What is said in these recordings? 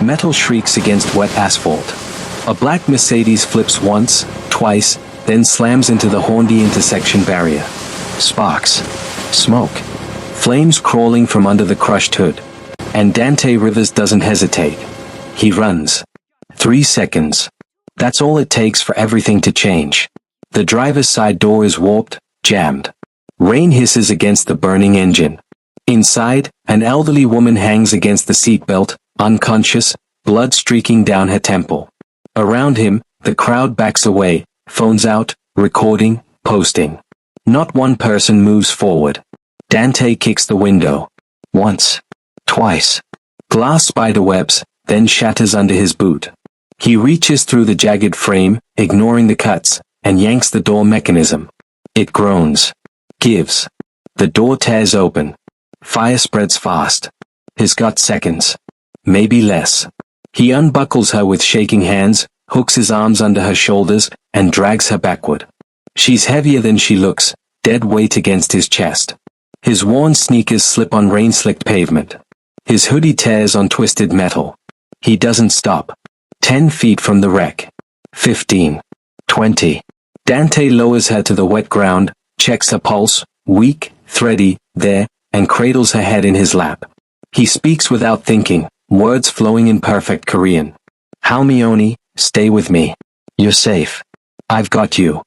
Metal shrieks against wet asphalt. A black Mercedes flips once, twice, then slams into the Hornby intersection barrier. Sparks. Smoke. Flames crawling from under the crushed hood. And Dante Rivers doesn't hesitate. He runs. 3 seconds. That's all it takes for everything to change. The driver's side door is warped, jammed. Rain hisses against the burning engine. Inside, an elderly woman hangs against the seatbelt, unconscious, blood streaking down her temple. Around him, the crowd backs away, phones out, recording, posting. Not one person moves forward. Dante kicks the window. Once. Twice. Glass spiderwebs, then shatters under his boot. He reaches through the jagged frame, ignoring the cuts, and yanks the door mechanism. It groans. Gives. The door tears open. Fire spreads fast. He's got seconds. Maybe less. He unbuckles her with shaking hands, hooks his arms under her shoulders, and drags her backward. She's heavier than she looks, dead weight against his chest. His worn sneakers slip on rain-slicked pavement. His hoodie tears on twisted metal. He doesn't stop. 10 feet from the wreck. 15. 20. Dante lowers her to the wet ground, checks her pulse, weak, thready, there, and cradles her head in his lap. He speaks without thinking, words flowing in perfect Korean. Halmioni, stay with me. You're safe. I've got you.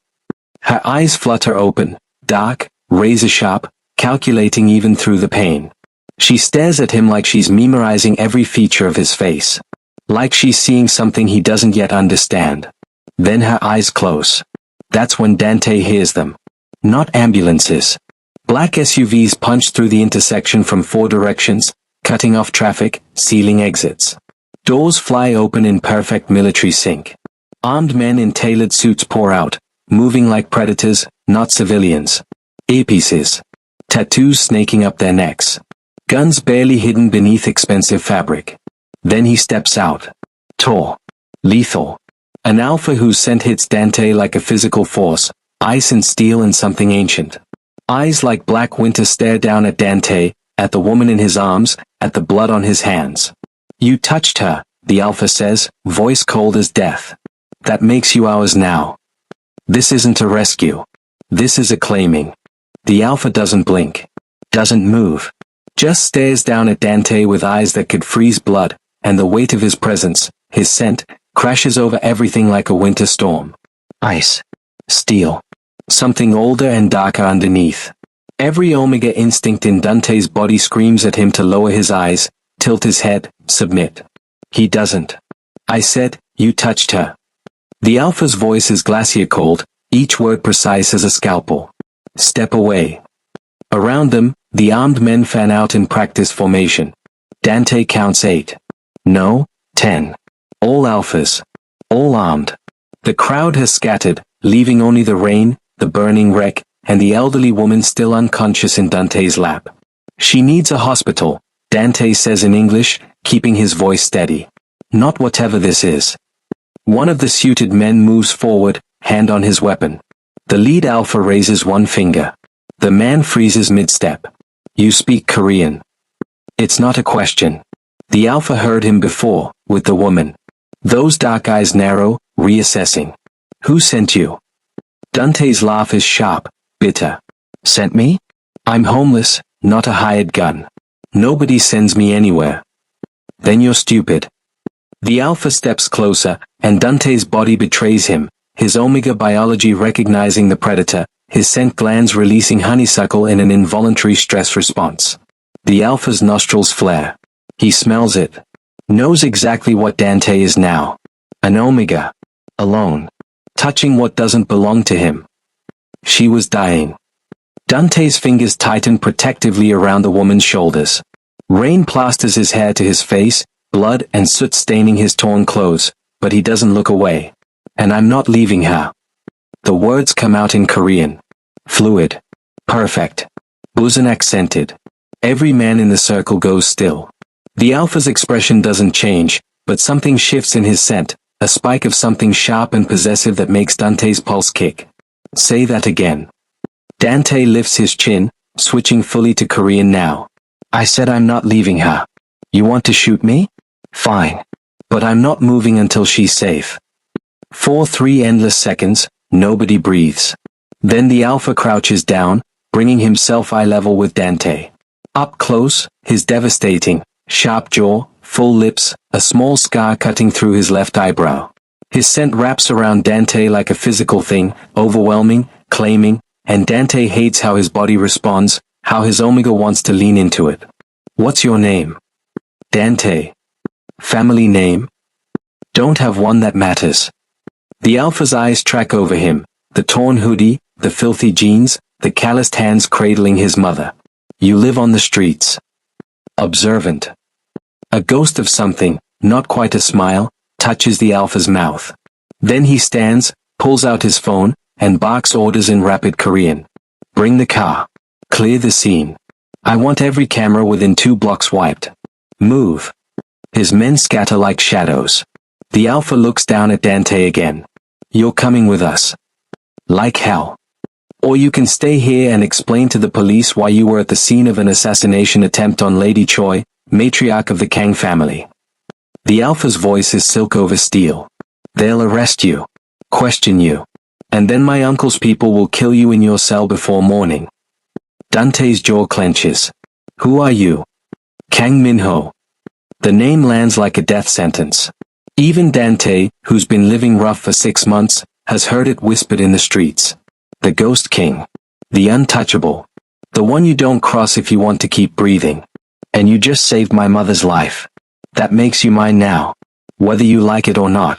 Her eyes flutter open, dark, razor-sharp, calculating even through the pain. She stares at him like she's memorizing every feature of his face. Like she's seeing something he doesn't yet understand. Then her eyes close. That's when Dante hears them. Not ambulances. Black SUVs punch through the intersection from 4 directions, cutting off traffic, sealing exits. Doors fly open in perfect military sync. Armed men in tailored suits pour out, moving like predators, not civilians. Earpieces. Tattoos snaking up their necks. Guns barely hidden beneath expensive fabric. Then he steps out. Tall. Lethal. An alpha whose scent hits Dante like a physical force, ice and steel and something ancient. Eyes like black winter stare down at Dante, at the woman in his arms, at the blood on his hands. You touched her, the alpha says, voice cold as death. That makes you ours now. This isn't a rescue. This is a claiming. The alpha doesn't blink. Doesn't move. Just stares down at Dante with eyes that could freeze blood, and the weight of his presence, his scent, crashes over everything like a winter storm. Ice. Steel. Something older and darker underneath. Every Omega instinct in Dante's body screams at him to lower his eyes, tilt his head, submit. He doesn't. I said, you touched her. The alpha's voice is glacier cold, each word precise as a scalpel. Step away. Around them, the armed men fan out in practice formation. Dante counts 8. No, 10. All alphas. All armed. The crowd has scattered, leaving only the rain, the burning wreck, and the elderly woman still unconscious in Dante's lap. She needs a hospital, Dante says in English, keeping his voice steady. Not whatever this is. One of the suited men moves forward, hand on his weapon. The lead alpha raises one finger. The man freezes mid-step. You speak Korean. It's not a question. The alpha heard him before, with the woman. Those dark eyes narrow, reassessing. Who sent you? Dante's laugh is sharp, bitter. Sent me? I'm homeless, not a hired gun. Nobody sends me anywhere. Then you're stupid. The alpha steps closer, and Dante's body betrays him, his Omega biology recognizing the predator, his scent glands releasing honeysuckle in an involuntary stress response. The alpha's nostrils flare. He smells it. Knows exactly what Dante is now. An Omega. Alone. Touching what doesn't belong to him. She was dying. Dante's fingers tighten protectively around the woman's shoulders. Rain plasters his hair to his face, blood and soot staining his torn clothes, but he doesn't look away. And I'm not leaving her. The words come out in Korean. Fluid. Perfect. Busan accented. Every man in the circle goes still. The alpha's expression doesn't change, but something shifts in his scent, a spike of something sharp and possessive that makes Dante's pulse kick. Say that again. Dante lifts his chin, switching fully to Korean now. I said I'm not leaving her. You want to shoot me? Fine. But I'm not moving until she's safe. For 3 endless seconds, nobody breathes. Then the Alpha crouches down, bringing himself eye level with Dante. Up close, his devastating, sharp jaw, full lips, a small scar cutting through his left eyebrow. His scent wraps around Dante like a physical thing, overwhelming, claiming, and Dante hates how his body responds, how his Omega wants to lean into it. What's your name? Dante. Family name? Don't have one that matters. The Alpha's eyes track over him, the torn hoodie, the filthy jeans, the calloused hands cradling his mother. You live on the streets. Observant. A ghost of something, not quite a smile, touches the Alpha's mouth. Then he stands, pulls out his phone, and barks orders in rapid Korean. Bring the car. Clear the scene. I want every camera within 2 blocks wiped. Move. His men scatter like shadows. The Alpha looks down at Dante again. You're coming with us. Like hell. Or you can stay here and explain to the police why you were at the scene of an assassination attempt on Lady Choi, matriarch of the Kang family. The Alpha's voice is silk over steel. They'll arrest you, question you, and then my uncle's people will kill you in your cell before morning. Dante's jaw clenches. Who are you? Kang Minho. The name lands like a death sentence. Even Dante, who's been living rough for 6 months, has heard it whispered in the streets. The Ghost King. The untouchable. The one you don't cross if you want to keep breathing. And you just saved my mother's life. That makes you mine now. Whether you like it or not.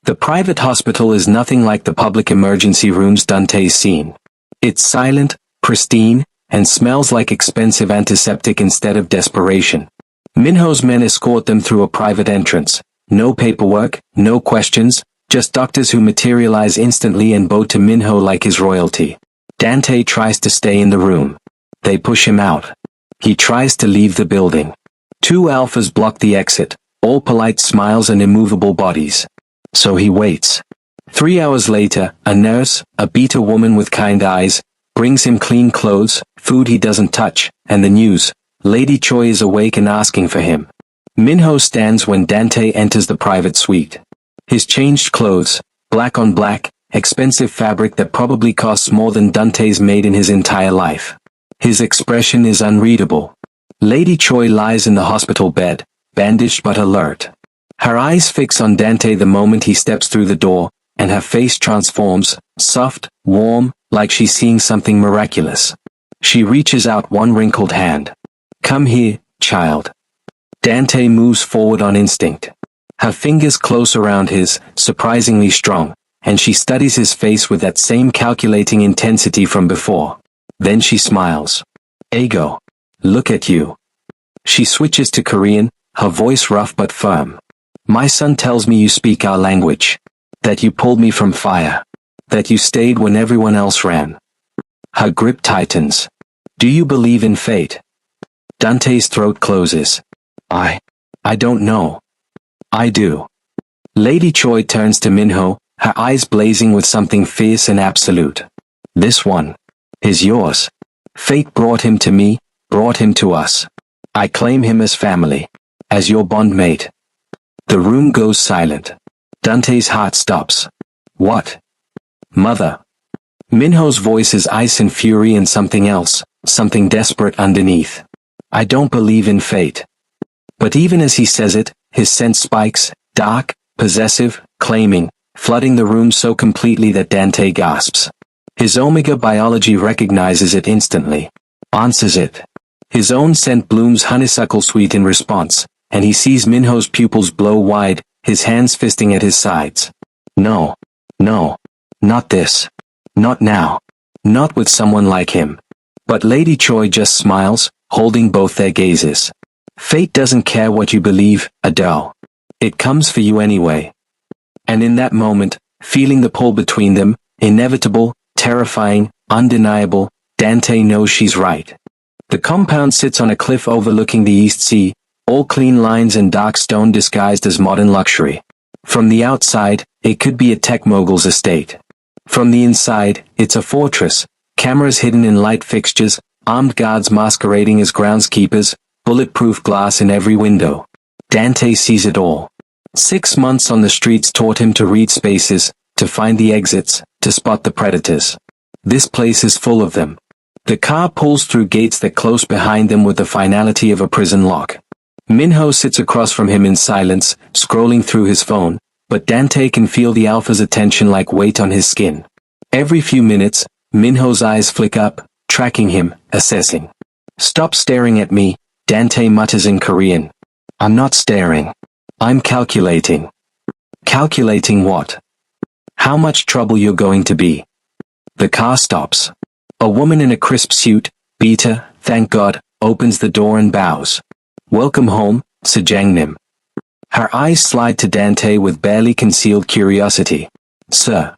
The private hospital is nothing like the public emergency rooms Dante's seen. It's silent, pristine, and smells like expensive antiseptic instead of desperation. Minho's men escort them through a private entrance. No paperwork, no questions, just doctors who materialize instantly and bow to Minho like his royalty. Dante tries to stay in the room. They push him out. He tries to leave the building. 2 Alphas block the exit, all polite smiles and immovable bodies. So he waits. 3 hours later, a nurse, a beta woman with kind eyes, brings him clean clothes, food he doesn't touch, and the news. Lady Choi is awake and asking for him. Minho stands when Dante enters the private suite. His changed clothes, black on black, expensive fabric that probably costs more than Dante's made in his entire life. His expression is unreadable. Lady Choi lies in the hospital bed, bandaged but alert. Her eyes fix on Dante the moment he steps through the door, and her face transforms, soft, warm, like she's seeing something miraculous. She reaches out one wrinkled hand. Come here, child. Dante moves forward on instinct. Her fingers close around his, surprisingly strong, and she studies his face with that same calculating intensity from before. Then she smiles. Ego. Look at you. She switches to Korean, her voice rough but firm. My son tells me you speak our language. That you pulled me from fire. That you stayed when everyone else ran. Her grip tightens. Do you believe in fate? Dante's throat closes. I don't know. I do. Lady Choi turns to Minho, her eyes blazing with something fierce and absolute. This one is yours. Fate brought him to me, brought him to us. I claim him as family, as your bondmate. The room goes silent. Dante's heart stops. What? Mother. Minho's voice is ice and fury and something else, something desperate underneath. I don't believe in fate. But even as he says it, his scent spikes, dark, possessive, claiming, flooding the room so completely that Dante gasps. His Omega biology recognizes it instantly. Answers it. His own scent blooms honeysuckle sweet in response, and he sees Minho's pupils blow wide, his hands fisting at his sides. No. No. Not this. Not now. Not with someone like him. But Lady Choi just smiles, holding both their gazes. Fate doesn't care what you believe, Adele. It comes for you anyway. And in that moment, feeling the pull between them, inevitable, terrifying, undeniable, Dante knows she's right. The compound sits on a cliff overlooking the East Sea, all clean lines and dark stone disguised as modern luxury. From the outside, it could be a tech mogul's estate. From the inside, it's a fortress, cameras hidden in light fixtures, armed guards masquerading as groundskeepers, bulletproof glass in every window. Dante sees it all. 6 months on the streets taught him to read spaces, to find the exits, to spot the predators. This place is full of them. The car pulls through gates that close behind them with the finality of a prison lock. Minho sits across from him in silence, scrolling through his phone, but Dante can feel the alpha's attention like weight on his skin. Every few minutes, Minho's eyes flick up, tracking him, assessing. "Stop staring at me," Dante mutters in Korean. "I'm not staring. I'm calculating." "Calculating what?" "How much trouble you're going to be." The car stops. A woman in a crisp suit, Beta, thank God, opens the door and bows. "Welcome home, Sejangnim." Her eyes slide to Dante with barely concealed curiosity. "Sir."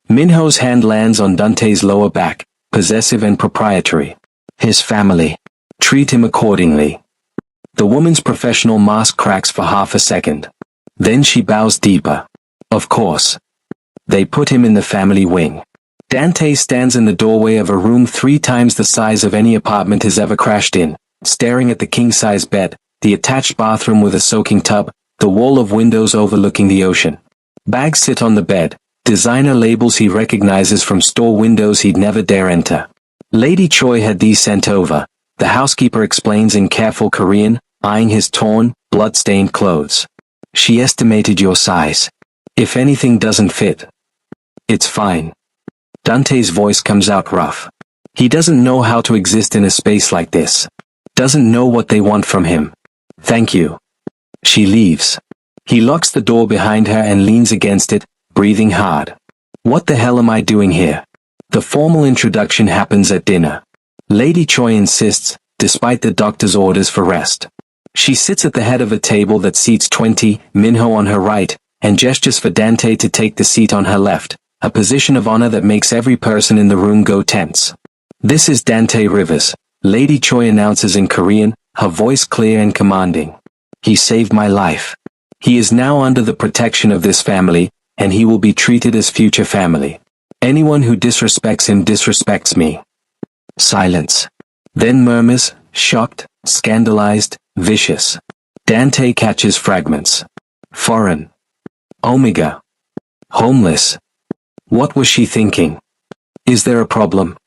Minho's hand lands on Dante's lower back, possessive and proprietary. "His family. Treat him accordingly." The woman's professional mask cracks for half a second. Then she bows deeper. "Of course." They put him in the family wing. Dante stands in the doorway of a room 3 times the size of any apartment he's ever crashed in, staring at the king-size bed, the attached bathroom with a soaking tub, the wall of windows overlooking the ocean. Bags sit on the bed, designer labels he recognizes from store windows he'd never dare enter. Lady Choi had these sent over, the housekeeper explains in careful Korean, eyeing his torn, blood-stained clothes. "She estimated your size. If anything doesn't fit, it's fine." Dante's voice comes out rough. He doesn't know how to exist in a space like this. Doesn't know what they want from him. "Thank you." She leaves. He locks the door behind her and leans against it, breathing hard. "What the hell am I doing here?" The formal introduction happens at dinner. Lady Choi insists, despite the doctor's orders for rest. She sits at the head of a table that seats 20, Minho on her right, and gestures for Dante to take the seat on her left, a position of honor that makes every person in the room go tense. "This is Dante Rivers," Lady Choi announces in Korean, her voice clear and commanding. "He saved my life. He is now under the protection of this family, and he will be treated as future family. Anyone who disrespects him disrespects me." Silence. Then murmurs, shocked, scandalized, vicious. Dante catches fragments. "Foreign. Omega. Homeless. What was she thinking? Is there a problem?"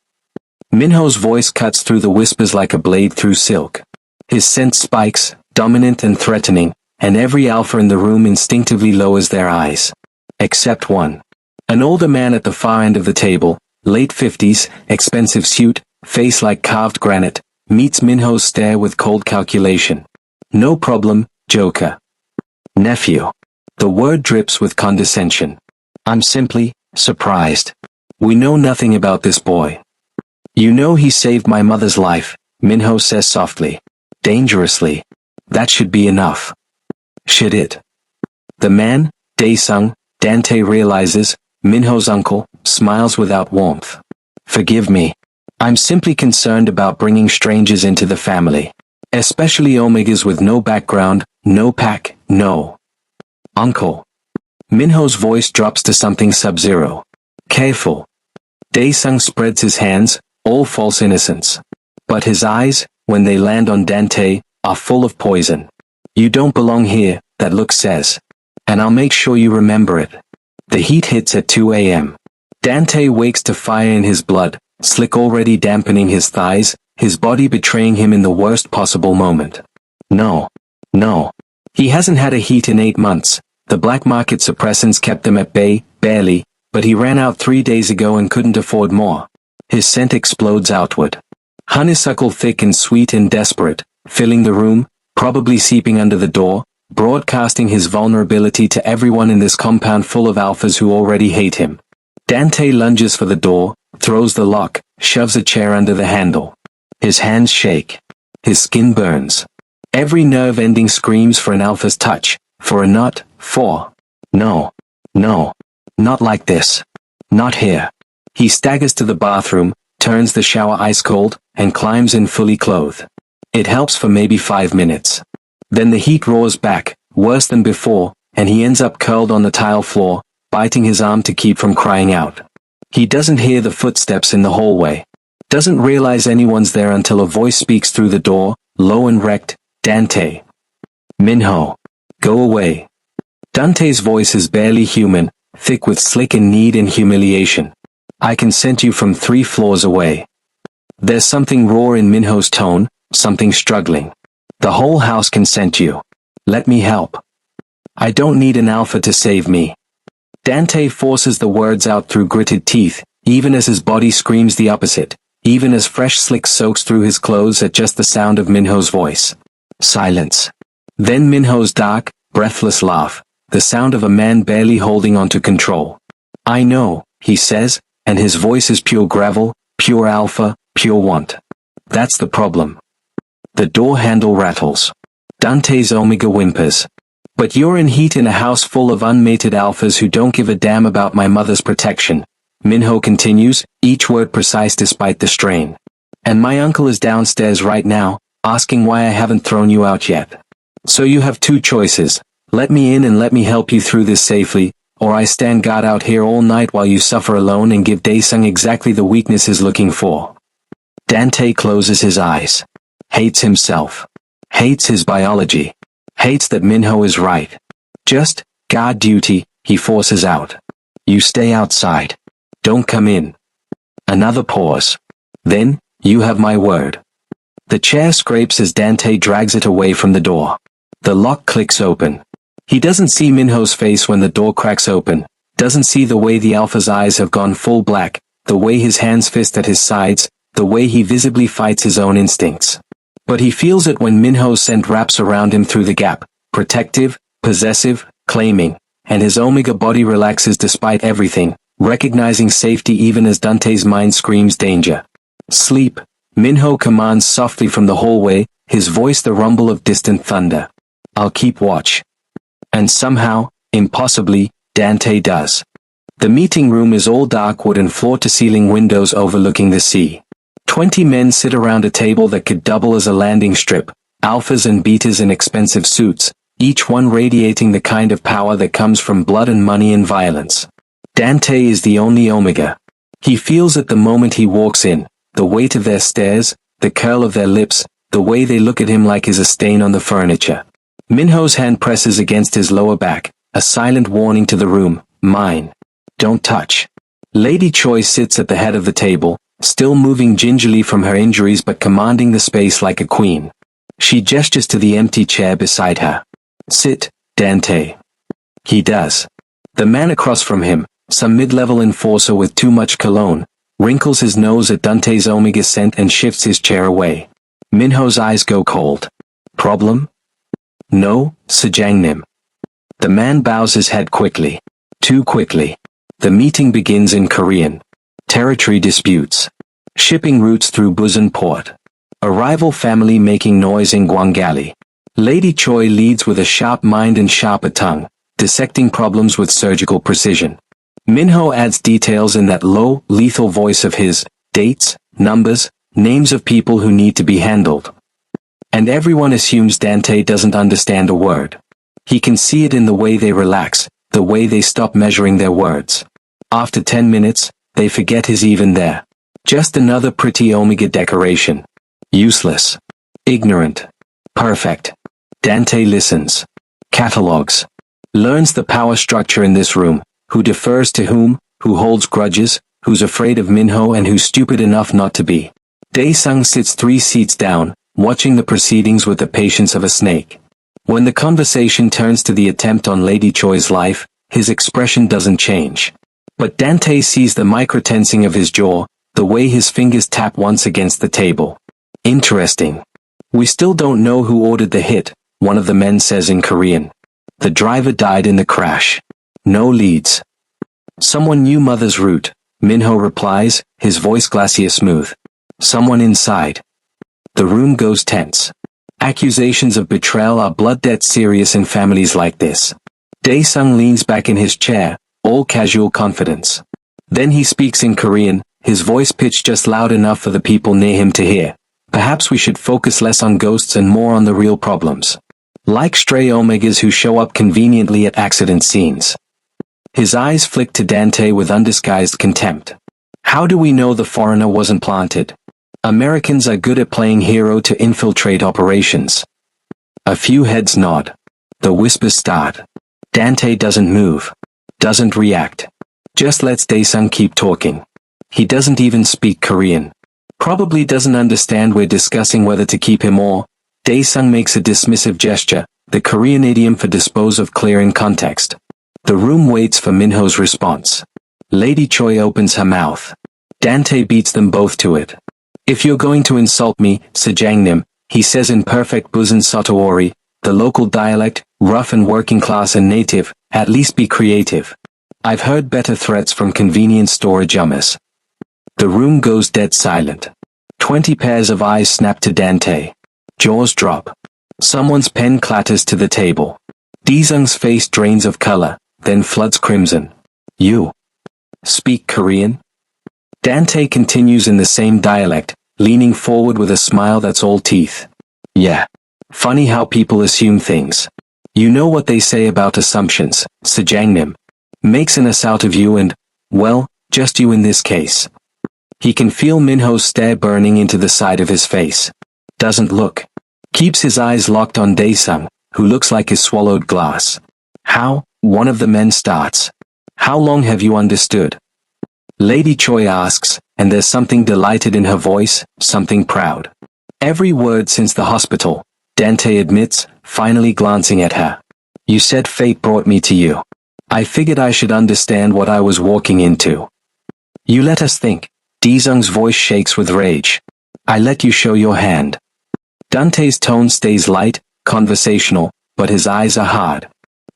Minho's voice cuts through the whispers like a blade through silk. His scent spikes, dominant and threatening, and every alpha in the room instinctively lowers their eyes. Except one. An older man at the far end of the table, late 50s, expensive suit, face like carved granite, meets Minho's stare with cold calculation. "No problem, Joker." "Nephew." The word drips with condescension. "I'm simply surprised. We know nothing about this boy." "You know he saved my mother's life," Minho says softly. Dangerously. "That should be enough." "Should it?" The man, Dae-sung, Dante realizes, Minho's uncle, smiles without warmth. "Forgive me. I'm simply concerned about bringing strangers into the family. Especially Omegas with no background, no pack, no." "Uncle." Minho's voice drops to something sub-zero. "Careful." Dae-sung spreads his hands, all false innocence. But his eyes, when they land on Dante, are full of poison. "You don't belong here," that look says. "And I'll make sure you remember it." The heat hits at 2 a.m. Dante wakes to fire in his blood, slick already dampening his thighs, his body betraying him in the worst possible moment. No. He hasn't had a heat in 8 months. The black market suppressants kept them at bay, barely, but he ran out 3 days ago and couldn't afford more. His scent explodes outward. Honeysuckle thick and sweet and desperate, filling the room, probably seeping under the door, broadcasting his vulnerability to everyone in this compound full of alphas who already hate him. Dante lunges for the door, throws the lock, shoves a chair under the handle. His hands shake. His skin burns. Every nerve ending screams for an alpha's touch, for a nut, for... No. Not like this. Not here. He staggers to the bathroom, turns the shower ice cold, and climbs in fully clothed. It helps for maybe 5 minutes. Then the heat roars back, worse than before, and he ends up curled on the tile floor, biting his arm to keep from crying out. He doesn't hear the footsteps in the hallway. Doesn't realize anyone's there until a voice speaks through the door, low and wrecked, "Dante." "Minho. Go away." Dante's voice is barely human, thick with slick and need and humiliation. I can scent you from 3 floors away. There's something raw in Minho's tone, something struggling. The whole house can scent you. Let me help. I don't need an alpha to save me. Dante forces the words out through gritted teeth, even as his body screams the opposite, even as fresh slick soaks through his clothes at just the sound of Minho's voice. Silence. Then Minho's dark, breathless laugh, the sound of a man barely holding on to control. I know, he says, and his voice is pure gravel, pure alpha, pure want. That's the problem. The door handle rattles. Dante's Omega whimpers. But you're in heat in a house full of unmated alphas who don't give a damn about my mother's protection. Minho continues, each word precise despite the strain. And my uncle is downstairs right now, asking why I haven't thrown you out yet. So you have 2 choices. Let me in and let me help you through this safely, or I stand guard out here all night while you suffer alone and give Daesung exactly the weakness he's looking for. Dante closes his eyes. Hates himself. Hates his biology. Hates that Minho is right. Just, guard duty, he forces out. You stay outside. Don't come in. Another pause. Then, you have my word. The chair scrapes as Dante drags it away from the door. The lock clicks open. He doesn't see Minho's face when the door cracks open, doesn't see the way the alpha's eyes have gone full black, the way his hands fist at his sides, the way he visibly fights his own instincts. But he feels it when Minho's scent wraps around him through the gap, protective, possessive, claiming, and his Omega body relaxes despite everything, recognizing safety even as Dante's mind screams danger. Sleep, Minho commands softly from the hallway, his voice the rumble of distant thunder. I'll keep watch. And somehow, impossibly, Dante does. The meeting room is all dark wood and floor-to-ceiling windows overlooking the sea. 20 men sit around a table that could double as a landing strip, alphas and betas in expensive suits, each one radiating the kind of power that comes from blood and money and violence. Dante is the only Omega. He feels it the moment he walks in, the weight of their stares, the curl of their lips, the way they look at him like he's a stain on the furniture. Minho's hand presses against his lower back, a silent warning to the room, mine. Don't touch. Lady Choi sits at the head of the table, still moving gingerly from her injuries but commanding the space like a queen. She gestures to the empty chair beside her. Sit, Dante. He does. The man across from him, some mid-level enforcer with too much cologne, wrinkles his nose at Dante's Omega scent and shifts his chair away. Minho's eyes go cold. Problem? No, Sejangnim. The man bows his head quickly. Too quickly. The meeting begins in Korean. Territory disputes. Shipping routes through Busan port. A rival family making noise in Gwangali. Lady Choi leads with a sharp mind and sharper tongue, dissecting problems with surgical precision. Minho adds details in that low, lethal voice of his, dates, numbers, names of people who need to be handled. And everyone assumes Dante doesn't understand a word. He can see it in the way they relax, the way they stop measuring their words. After 10 minutes, they forget he's even there. Just another pretty Omega decoration. Useless. Ignorant. Perfect. Dante listens. Catalogs. Learns the power structure in this room, who defers to whom, who holds grudges, who's afraid of Minho and who's stupid enough not to be. Daesung sits 3 seats down, watching the proceedings with the patience of a snake. When the conversation turns to the attempt on Lady Choi's life, his expression doesn't change. But Dante sees the microtensing of his jaw, the way his fingers tap once against the table. Interesting. We still don't know who ordered the hit, one of the men says in Korean. The driver died in the crash. No leads. Someone knew Mother's route, Minho replies, his voice glacier smooth. Someone inside. The room goes tense. Accusations of betrayal are blood debt serious in families like this. Daesung leans back in his chair, all casual confidence. Then he speaks in Korean, his voice pitched just loud enough for the people near him to hear. Perhaps we should focus less on ghosts and more on the real problems. Like stray Omegas who show up conveniently at accident scenes. His eyes flick to Dante with undisguised contempt. How do we know the foreigner wasn't planted? Americans are good at playing hero to infiltrate operations. A few heads nod. The whispers start. Dante doesn't move. Doesn't react. Just lets Daesung keep talking. He doesn't even speak Korean. Probably doesn't understand we're discussing whether to keep him or. Daesung makes a dismissive gesture, the Korean idiom for dispose of clear in context. The room waits for Minho's response. Lady Choi opens her mouth. Dante beats them both to it. If you're going to insult me, Sejangnim, he says in perfect Busan Sotoori, the local dialect, rough and working class and native, at least be creative. I've heard better threats from convenience store ajumas. The room goes dead silent. 20 pairs of eyes snap to Dante. Jaws drop. Someone's pen clatters to the table. Daesung's face drains of color, then floods crimson. You speak Korean? Dante continues in the same dialect, leaning forward with a smile that's all teeth. Yeah. Funny how people assume things. You know what they say about assumptions, Sejangnim. Makes an ass out of you and, well, just you in this case. He can feel Minho's stare burning into the side of his face. Doesn't look. Keeps his eyes locked on Daesung, who looks like his swallowed glass. How? One of the men starts. How long have you understood? Lady Choi asks, and there's something delighted in her voice, something proud. Every word since the hospital, Dante admits, finally glancing at her. You said fate brought me to you. I figured I should understand what I was walking into. You let us think. Daesung's voice shakes with rage. I let you show your hand. Dante's tone stays light, conversational, but his eyes are hard.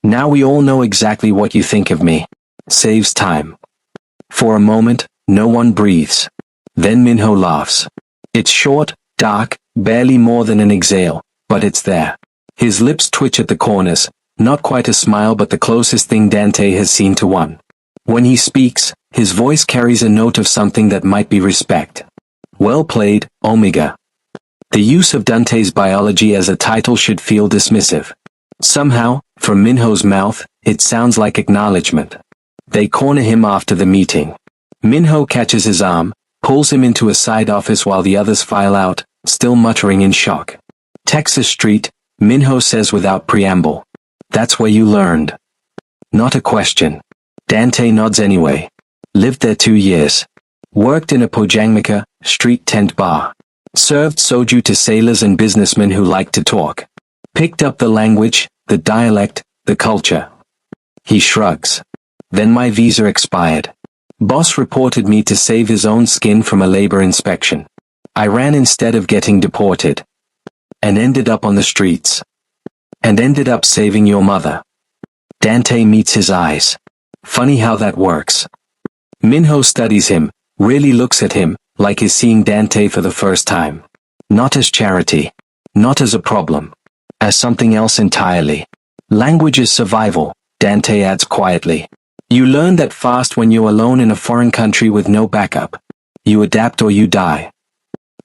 Now we all know exactly what you think of me. Saves time. For a moment, no one breathes. Then Minho laughs. It's short, dark, barely more than an exhale, but it's there. His lips twitch at the corners, not quite a smile but the closest thing Dante has seen to one. When he speaks, his voice carries a note of something that might be respect. Well played, Omega. The use of Dante's biology as a title should feel dismissive. Somehow, from Minho's mouth, it sounds like acknowledgement. They corner him after the meeting. Minho catches his arm, pulls him into a side office while the others file out, still muttering in shock. Texas Street, Minho says without preamble. That's where you learned. Not a question. Dante nods anyway. Lived there 2 years. Worked in a Pojangmaka, street tent bar. Served soju to sailors and businessmen who liked to talk. Picked up the language, the dialect, the culture. He shrugs. Then my visa expired. Boss reported me to save his own skin from a labor inspection. I ran instead of getting deported. And ended up on the streets. And ended up saving your mother. Dante meets his eyes. Funny how that works. Minho studies him, really looks at him, like he's seeing Dante for the first time. Not as charity. Not as a problem. As something else entirely. Language is survival, Dante adds quietly. You learn that fast when you're alone in a foreign country with no backup. You adapt or you die.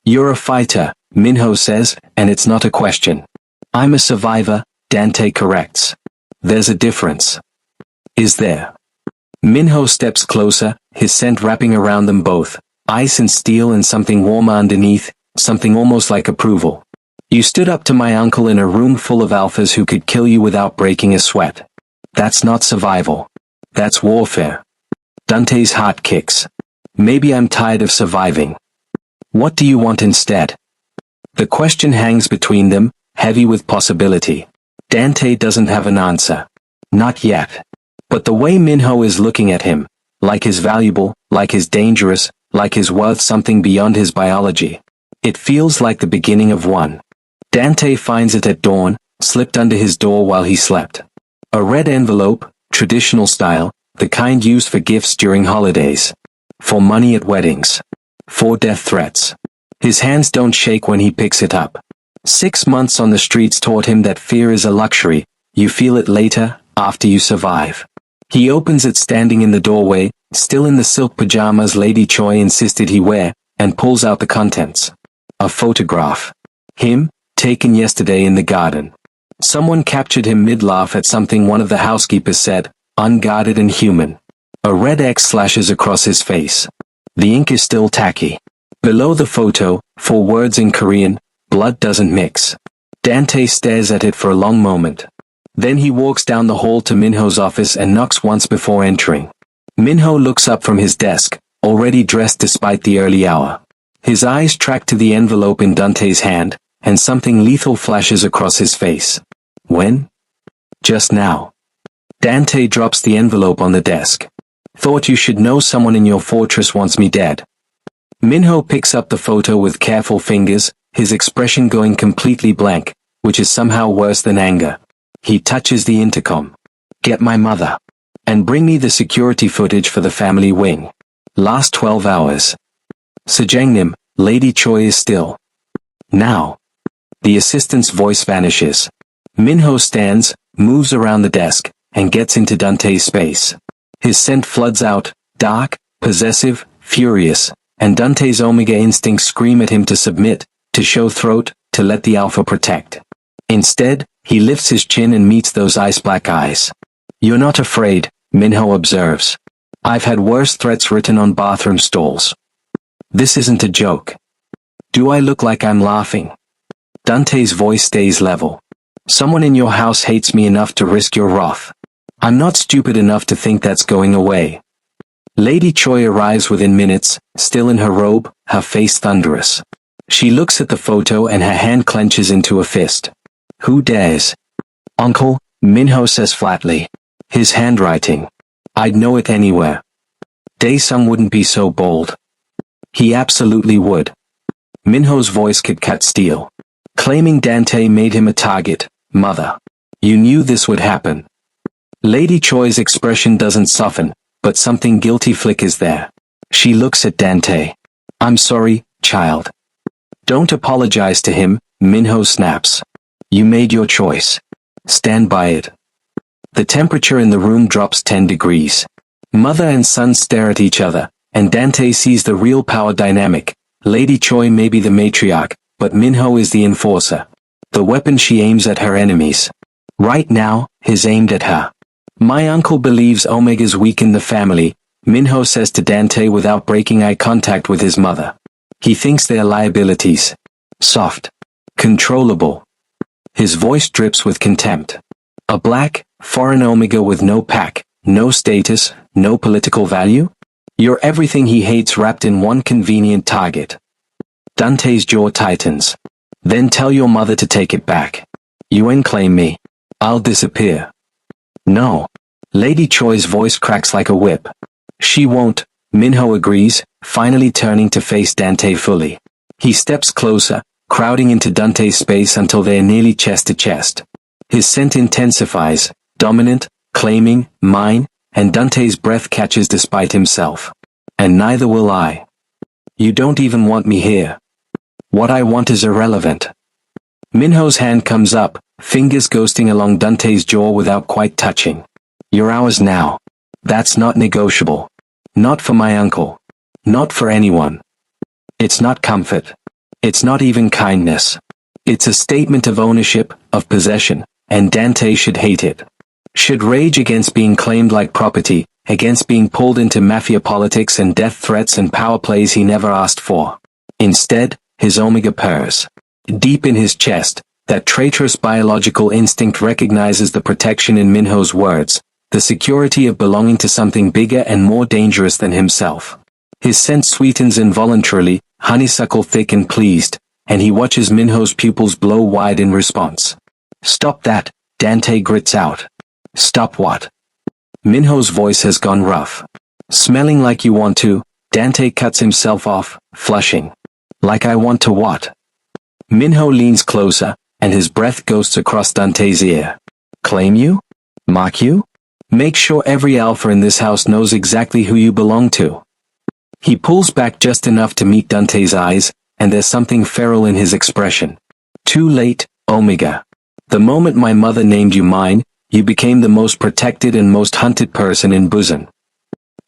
You're a fighter, Minho says, and it's not a question. I'm a survivor, Dante corrects. There's a difference. Is there? Minho steps closer, his scent wrapping around them both, ice and steel and something warmer underneath, something almost like approval. You stood up to my uncle in a room full of alphas who could kill you without breaking a sweat. That's not survival. That's warfare. Dante's heart kicks. Maybe I'm tired of surviving. What do you want instead? The question hangs between them, heavy with possibility. Dante doesn't have an answer. Not yet. But the way Minho is looking at him, like he's valuable, like he's dangerous, like he's worth something beyond his biology. It feels like the beginning of one. Dante finds it at dawn, slipped under his door while he slept. A red envelope, traditional style, the kind used for gifts during holidays. For money at weddings. For death threats. His hands don't shake when he picks it up. 6 months on the streets taught him that fear is a luxury, you feel it later, after you survive. He opens it standing in the doorway, still in the silk pajamas Lady Choi insisted he wear, and pulls out the contents. A photograph. Him, taken yesterday in the garden. Someone captured him mid-laugh at something one of the housekeepers said, unguarded and human. A red X slashes across his face. The ink is still tacky. Below the photo, 4 words in Korean, blood doesn't mix. Dante stares at it for a long moment. Then he walks down the hall to Minho's office and knocks once before entering. Minho looks up from his desk, already dressed despite the early hour. His eyes track to the envelope in Dante's hand, and something lethal flashes across his face. When? Just now. Dante drops the envelope on the desk. Thought you should know someone in your fortress wants me dead. Minho picks up the photo with careful fingers, his expression going completely blank, which is somehow worse than anger. He touches the intercom. Get my mother. And bring me the security footage for the family wing. Last 12 hours. Sejangnim, Lady Choi is still. Now. The assistant's voice vanishes. Minho stands, moves around the desk, and gets into Dante's space. His scent floods out, dark, possessive, furious, and Dante's Omega instincts scream at him to submit, to show throat, to let the Alpha protect. Instead, he lifts his chin and meets those ice-black eyes. You're not afraid, Minho observes. I've had worse threats written on bathroom stalls. This isn't a joke. Do I look like I'm laughing? Dante's voice stays level. Someone in your house hates me enough to risk your wrath. I'm not stupid enough to think that's going away. Lady Choi arrives within minutes, still in her robe, her face thunderous. She looks at the photo and her hand clenches into a fist. Who dares? Uncle, Minho says flatly. His handwriting. I'd know it anywhere. Daesung wouldn't be so bold. He absolutely would. Minho's voice could cut steel. Claiming Dante made him a target, mother. You knew this would happen. Lady Choi's expression doesn't soften, but something guilty flickers there. She looks at Dante. I'm sorry, child. Don't apologize to him, Minho snaps. You made your choice. Stand by it. The temperature in the room drops 10 degrees. Mother and son stare at each other, and Dante sees the real power dynamic. Lady Choi may be the matriarch, but Minho is the enforcer. The weapon she aims at her enemies. Right now, is aimed at her. My uncle believes Omegas weaken the family, Minho says to Dante without breaking eye contact with his mother. He thinks they're liabilities. Soft. Controllable. His voice drips with contempt. A black, foreign Omega with no pack, no status, no political value? You're everything he hates wrapped in one convenient target. Dante's jaw tightens. Then tell your mother to take it back. You ain't claim me. I'll disappear. No. Lady Choi's voice cracks like a whip. She won't, Minho agrees, finally turning to face Dante fully. He steps closer, crowding into Dante's space until they're nearly chest to chest. His scent intensifies, dominant, claiming, mine, and Dante's breath catches despite himself. And neither will I. You don't even want me here. What I want is irrelevant. Minho's hand comes up, fingers ghosting along Dante's jaw without quite touching. You're ours now. That's not negotiable. Not for my uncle. Not for anyone. It's not comfort. It's not even kindness. It's a statement of ownership, of possession, and Dante should hate it. Should rage against being claimed like property, against being pulled into mafia politics and death threats and power plays he never asked for. Instead, his Omega purrs. Deep in his chest, that traitorous biological instinct recognizes the protection in Minho's words, the security of belonging to something bigger and more dangerous than himself. His scent sweetens involuntarily, honeysuckle thick and pleased, and he watches Minho's pupils blow wide in response. Stop that, Dante grits out. Stop what? Minho's voice has gone rough. Smelling like you want to, Dante cuts himself off, flushing. Like I want to what? Minho leans closer, and his breath ghosts across Dante's ear. Claim you? Mock you? Make sure every alpha in this house knows exactly who you belong to. He pulls back just enough to meet Dante's eyes, and there's something feral in his expression. Too late, Omega. The moment my mother named you mine, you became the most protected and most hunted person in Busan.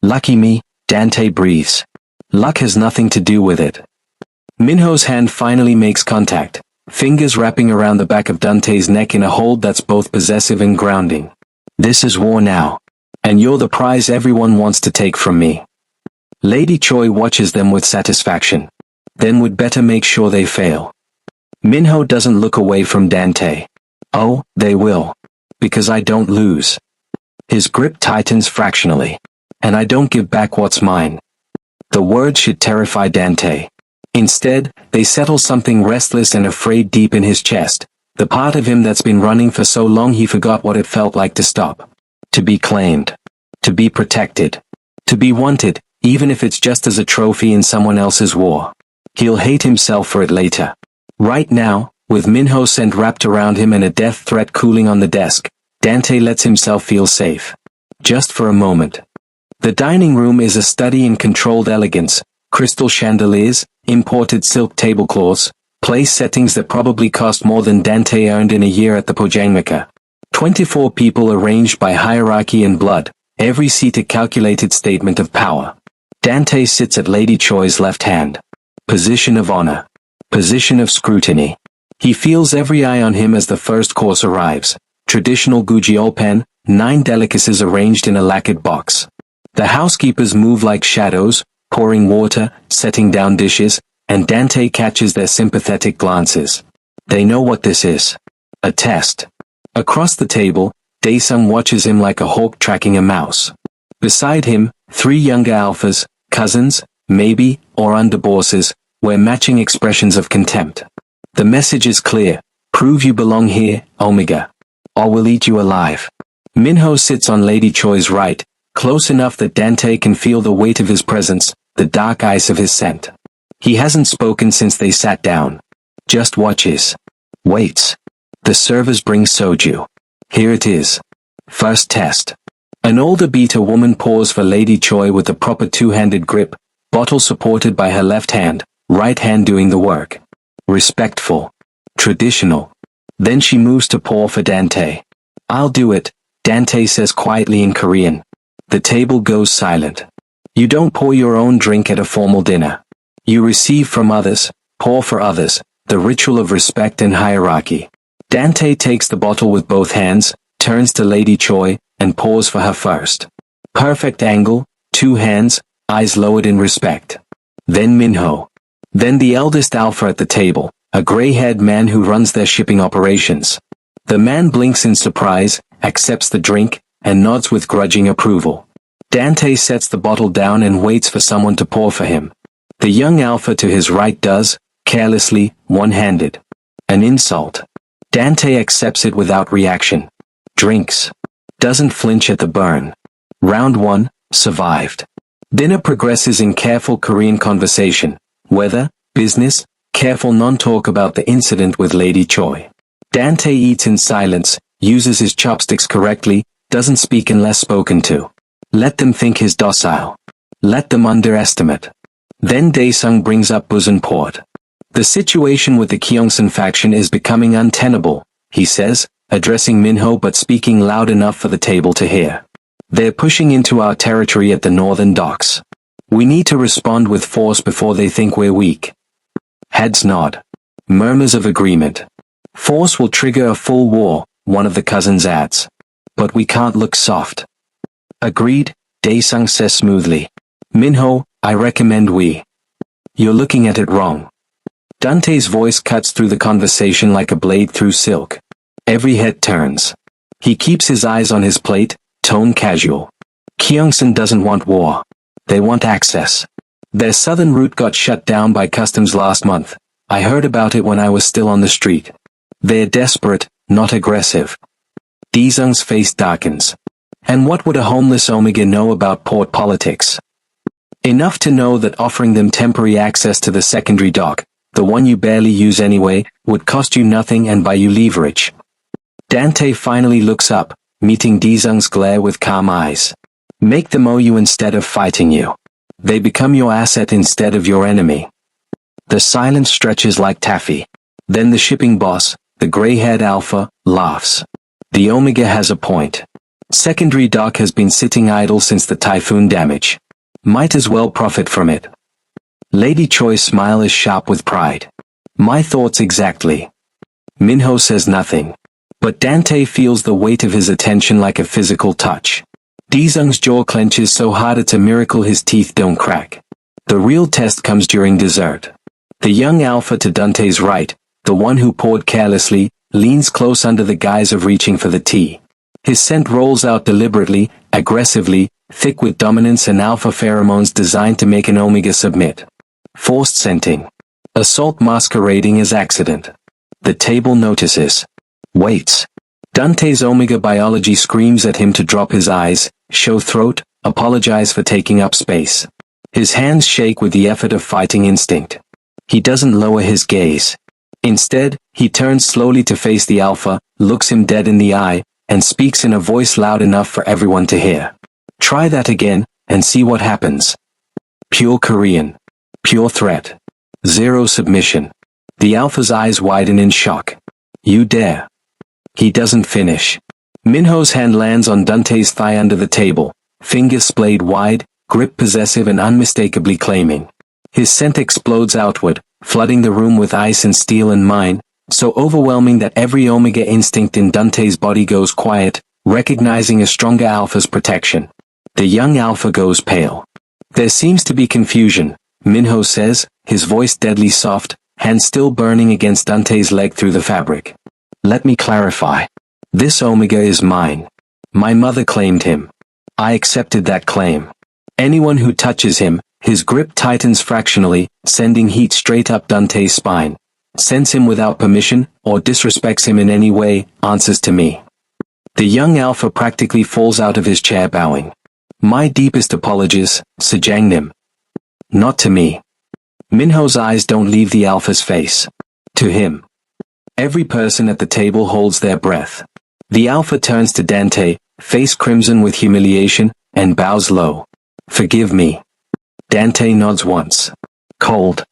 Lucky me, Dante breathes. Luck has nothing to do with it. Minho's hand finally makes contact, fingers wrapping around the back of Dante's neck in a hold that's both possessive and grounding. This is war now. And you're the prize everyone wants to take from me. Lady Choi watches them with satisfaction. Then would better make sure they fail. Minho doesn't look away from Dante. Oh, they will. Because I don't lose. His grip tightens fractionally. And I don't give back what's mine. The words should terrify Dante. Instead, they settle something restless and afraid deep in his chest, the part of him that's been running for so long he forgot what it felt like to stop. To be claimed. To be protected. To be wanted, even if it's just as a trophy in someone else's war. He'll hate himself for it later. Right now, with Minho scent wrapped around him and a death threat cooling on the desk, Dante lets himself feel safe. Just for a moment. The dining room is a study in controlled elegance, crystal chandeliers, imported silk tablecloths, place settings that probably cost more than Dante earned in a year at the Pojangmaka. 24 people arranged by hierarchy and blood, every seat a calculated statement of power. Dante sits at Lady Choi's left hand. Position of honor. Position of scrutiny. He feels every eye on him as the first course arrives. Traditional gujiolpan, 9 delicacies arranged in a lacquered box. The housekeepers move like shadows, pouring water, setting down dishes, and Dante catches their sympathetic glances. They know what this is. A test. Across the table, Daesung watches him like a hawk tracking a mouse. Beside him, 3 younger alphas, cousins, maybe, or underbosses, wear matching expressions of contempt. The message is clear. Prove you belong here, Omega. Or we'll eat you alive. Minho sits on Lady Choi's right, close enough that Dante can feel the weight of his presence, the dark ice of his scent. He hasn't spoken since they sat down. Just watches. Waits. The servers bring soju. Here it is. First test. An older beta woman pours for Lady Choi with a proper 2-handed grip, bottle supported by her left hand, right hand doing the work. Respectful. Traditional. Then she moves to pour for Dante. I'll do it, Dante says quietly in Korean. The table goes silent. You don't pour your own drink at a formal dinner. You receive from others, pour for others, the ritual of respect and hierarchy. Dante takes the bottle with both hands, turns to Lady Choi, and pours for her first. Perfect angle, 2 hands, eyes lowered in respect. Then Minho. Then the eldest alpha at the table, a gray-haired man who runs their shipping operations. The man blinks in surprise, accepts the drink, and nods with grudging approval. Dante sets the bottle down and waits for someone to pour for him. The young alpha to his right does, carelessly, one-handed. An insult. Dante accepts it without reaction. Drinks. Doesn't flinch at the burn. Round 1, survived. Dinner progresses in careful Korean conversation. Weather, business, careful non-talk about the incident with Lady Choi. Dante eats in silence, uses his chopsticks correctly, doesn't speak unless spoken to. Let them think he's docile. Let them underestimate. Then Daesung brings up Busan Port. The situation with the Gyeongsan faction is becoming untenable, he says, addressing Minho but speaking loud enough for the table to hear. They're pushing into our territory at the northern docks. We need to respond with force before they think we're weak. Heads nod. Murmurs of agreement. Force will trigger a full war, one of the cousins adds. But we can't look soft. Agreed, Daesung says smoothly. Minho, I recommend we. You're looking at it wrong. Dante's voice cuts through the conversation like a blade through silk. Every head turns. He keeps his eyes on his plate, tone casual. Gyeongsan doesn't want war. They want access. Their southern route got shut down by customs last month. I heard about it when I was still on the street. They're desperate, not aggressive. Daesung's face darkens. And what would a homeless Omega know about port politics? Enough to know that offering them temporary access to the secondary dock, the one you barely use anyway, would cost you nothing and buy you leverage. Dante finally looks up, meeting Daesung's glare with calm eyes. Make them owe you instead of fighting you. They become your asset instead of your enemy. The silence stretches like taffy. Then the shipping boss, the gray-haired alpha, laughs. The Omega has a point. Secondary dock has been sitting idle since the typhoon damage. Might as well profit from it. Lady Choi's smile is sharp with pride. My thoughts exactly. Minho says nothing. But Dante feels the weight of his attention like a physical touch. Daesung's jaw clenches so hard it's a miracle his teeth don't crack. The real test comes during dessert. The young alpha to Dante's right, the one who poured carelessly, leans close under the guise of reaching for the tea. His scent rolls out deliberately, aggressively, thick with dominance and alpha pheromones designed to make an omega submit. Forced scenting. Assault masquerading as accident. The table notices. Waits. Dante's omega biology screams at him to drop his eyes, show throat, apologize for taking up space. His hands shake with the effort of fighting instinct. He doesn't lower his gaze. Instead, he turns slowly to face the alpha, looks him dead in the eye, and speaks in a voice loud enough for everyone to hear. Try that again, and see what happens. Pure Korean. Pure threat. Zero submission. The alpha's eyes widen in shock. You dare. He doesn't finish. Minho's hand lands on Dante's thigh under the table, fingers splayed wide, grip possessive and unmistakably claiming. His scent explodes outward, flooding the room with ice and steel and mine, so overwhelming that every omega instinct in Dante's body goes quiet, recognizing a stronger alpha's protection. The young alpha goes pale. There seems to be confusion, Minho says, his voice deadly soft, hand still burning against Dante's leg through the fabric. Let me clarify. This omega is mine. My mother claimed him. I accepted that claim. Anyone who touches him, his grip tightens fractionally, sending heat straight up Dante's spine. Sends him without permission, or disrespects him in any way, answers to me. The young alpha practically falls out of his chair bowing. My deepest apologies, Sejangnim. Not to me. Minho's eyes don't leave the alpha's face. To him. Every person at the table holds their breath. The alpha turns to Dante, face crimson with humiliation, and bows low. Forgive me. Dante nods once. Cold.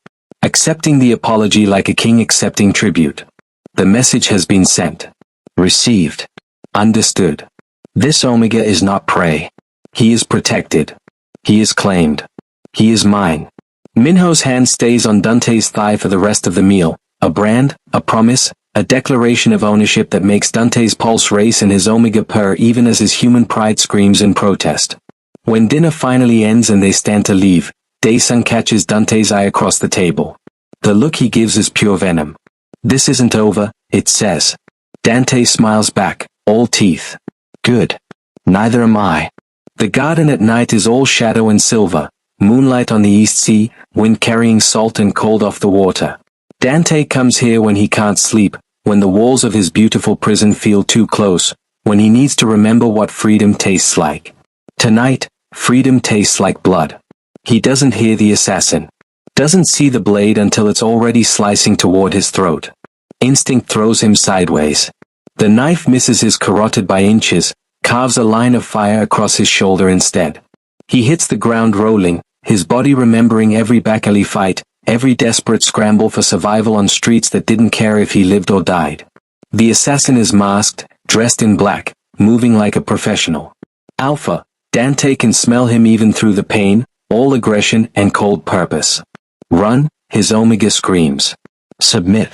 Accepting the apology like a king accepting tribute. The message has been sent. Received. Understood. This omega is not prey. He is protected. He is claimed. He is mine. Minho's hand stays on Dante's thigh for the rest of the meal, a brand, a promise, a declaration of ownership that makes Dante's pulse race and his omega purr even as his human pride screams in protest. When dinner finally ends and they stand to leave, Dae-sung catches Dante's eye across the table. The look he gives is pure venom. This isn't over, it says. Dante smiles back, all teeth. Good. Neither am I. The garden at night is all shadow and silver, moonlight on the east sea, wind carrying salt and cold off the water. Dante comes here when he can't sleep, when the walls of his beautiful prison feel too close, when he needs to remember what freedom tastes like. Tonight, freedom tastes like blood. He doesn't hear the assassin. Doesn't see the blade until it's already slicing toward his throat. Instinct throws him sideways. The knife misses his carotid by inches, carves a line of fire across his shoulder instead. He hits the ground rolling, his body remembering every back alley fight, every desperate scramble for survival on streets that didn't care if he lived or died. The assassin is masked, dressed in black, moving like a professional. Alpha, Dante can smell him even through the pain, all aggression and cold purpose. Run, his omega screams. Submit.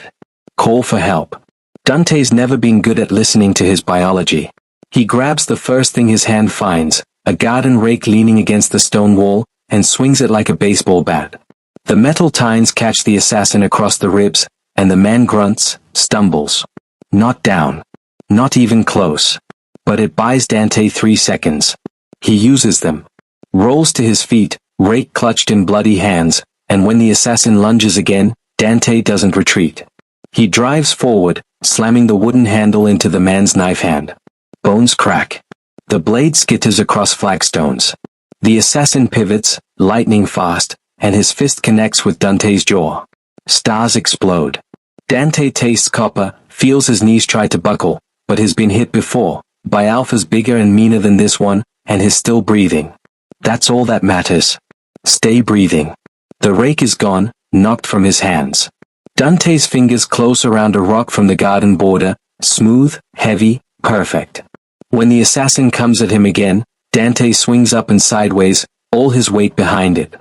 Call for help. Dante's never been good at listening to his biology. He grabs the first thing his hand finds, a garden rake leaning against the stone wall, and swings it like a baseball bat. The metal tines catch the assassin across the ribs, and the man grunts, stumbles. Not down. Not even close. But it buys Dante 3 seconds. He uses them. Rolls to his feet, rake clutched in bloody hands, and when the assassin lunges again, Dante doesn't retreat. He drives forward, slamming the wooden handle into the man's knife hand. Bones crack. The blade skitters across flagstones. The assassin pivots, lightning fast, and his fist connects with Dante's jaw. Stars explode. Dante tastes copper, feels his knees try to buckle, but has been hit before, by alphas bigger and meaner than this one, and is still breathing. That's all that matters. Stay breathing. The rake is gone, knocked from his hands. Dante's fingers close around a rock from the garden border, smooth, heavy, perfect. When the assassin comes at him again, Dante swings up and sideways, all his weight behind it.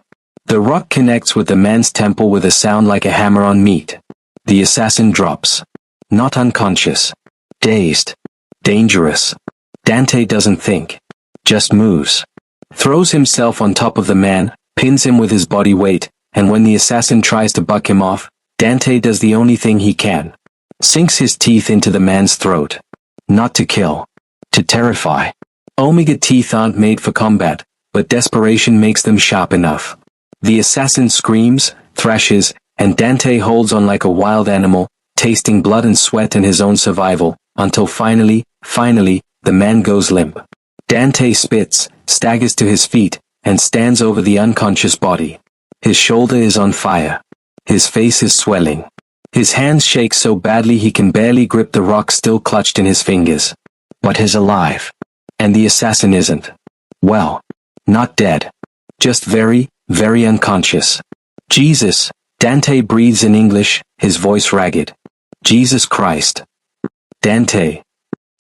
The rock connects with the man's temple with a sound like a hammer on meat. The assassin drops. Not unconscious. Dazed. Dangerous. Dante doesn't think. Just moves. Throws himself on top of the man, pins him with his body weight, and when the assassin tries to buck him off, Dante does the only thing he can. Sinks his teeth into the man's throat. Not to kill. To terrify. Omega teeth aren't made for combat, but desperation makes them sharp enough. The assassin screams, thrashes, and Dante holds on like a wild animal, tasting blood and sweat and his own survival, until finally, the man goes limp. Dante spits, staggers to his feet, and stands over the unconscious body. His shoulder is on fire. His face is swelling. His hands shake so badly he can barely grip the rock still clutched in his fingers. But he's alive. And the assassin isn't. Well, not dead. Just very, very unconscious. Jesus, Dante breathes in English, his voice ragged. Jesus Christ. Dante.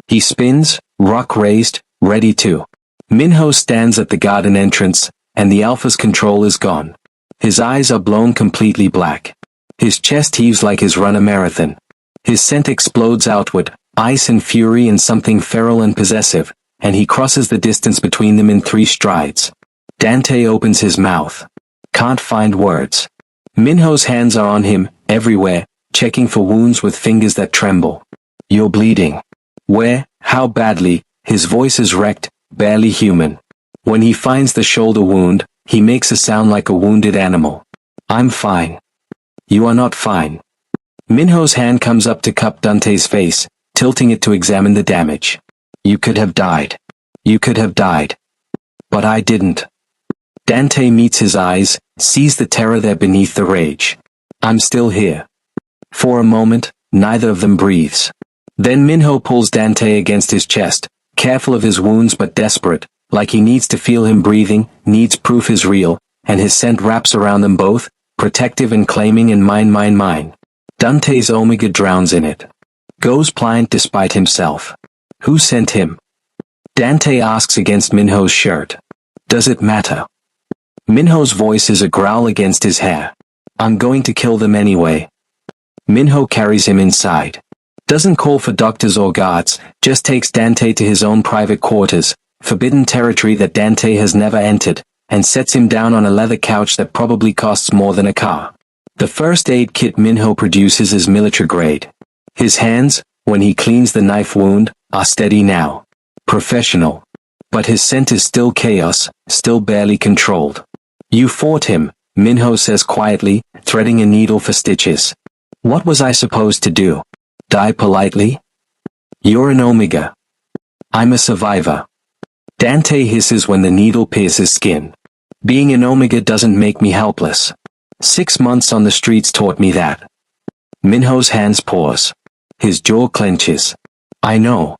He spins, rock raised, ready to. Minho stands at the garden entrance, and the Alpha's control is gone. His eyes are blown completely black. His chest heaves like he's run a marathon. His scent explodes outward, ice and fury and something feral and possessive, and he crosses the distance between them in 3 strides. Dante opens his mouth. Can't find words. Minho's hands are on him, everywhere, checking for wounds with fingers that tremble. You're bleeding. Where? How badly? His voice is wrecked, barely human. When he finds the shoulder wound, he makes a sound like a wounded animal. I'm fine. You are not fine. Minho's hand comes up to cup Dante's face, tilting it to examine the damage. You could have died. You could have died. But I didn't. Dante meets his eyes, sees the terror there beneath the rage. I'm still here. For a moment, neither of them breathes. Then Minho pulls Dante against his chest, careful of his wounds but desperate, like he needs to feel him breathing, needs proof is real, and his scent wraps around them both, protective and claiming and mine. Dante's Omega drowns in it. Goes pliant despite himself. Who sent him? Dante asks against Minho's shirt. Does it matter? Minho's voice is a growl against his hair. I'm going to kill them anyway. Minho carries him inside. Doesn't call for doctors or guards, just takes Dante to his own private quarters, forbidden territory that Dante has never entered, and sets him down on a leather couch that probably costs more than a car. The first aid kit Minho produces is military grade. His hands, when he cleans the knife wound, are steady now. Professional. But his scent is still chaos, still barely controlled. You fought him, Minho says quietly, threading a needle for stitches. What was I supposed to do? Die politely? You're an Omega. I'm a survivor. Dante hisses when the needle pierces skin. Being an Omega doesn't make me helpless. 6 months on the streets taught me that. Minho's hands pause. His jaw clenches. I know.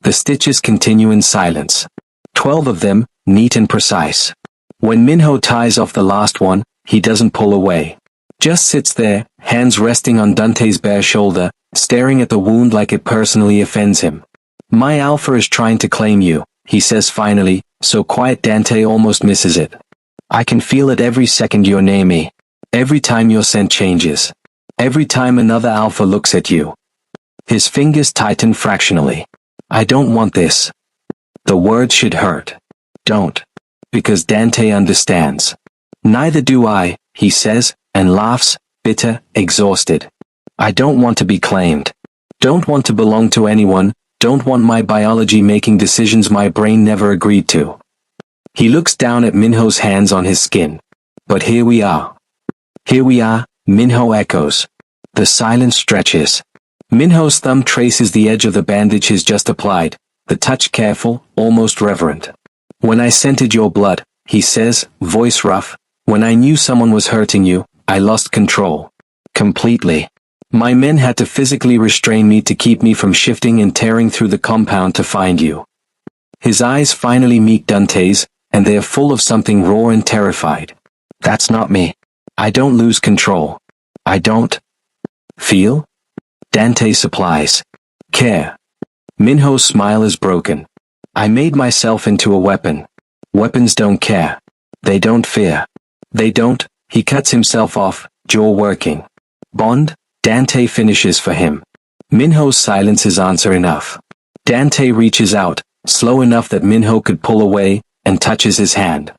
The stitches continue in silence. 12 of them, neat and precise. When Minho ties off the last one, he doesn't pull away. Just sits there, hands resting on Dante's bare shoulder, staring at the wound like it personally offends him. My Alpha is trying to claim you, he says finally, so quiet Dante almost misses it. I can feel it every second you're near me. Every time your scent changes. Every time another Alpha looks at you. His fingers tighten fractionally. I don't want this. The word should hurt. Don't. Because Dante understands. Neither do I, he says, and laughs, bitter, exhausted. I don't want to be claimed. Don't want to belong to anyone, don't want my biology making decisions my brain never agreed to. He looks down at Minho's hands on his skin. But here we are. Here we are, Minho echoes. The silence stretches. Minho's thumb traces the edge of the bandage he's just applied, the touch careful, almost reverent. When I scented your blood, he says, voice rough, when I knew someone was hurting you, I lost control. Completely. My men had to physically restrain me to keep me from shifting and tearing through the compound to find you. His eyes finally meet Dante's, and they are full of something raw and terrified. That's not me. I don't lose control. I don't feel? Dante supplies. Care. Minho's smile is broken. I made myself into a weapon. Weapons don't care. They don't fear. They don't, he cuts himself off, jaw working. Bond? Dante finishes for him. Minho's silence is answer enough. Dante reaches out, slow enough that Minho could pull away, and touches his hand.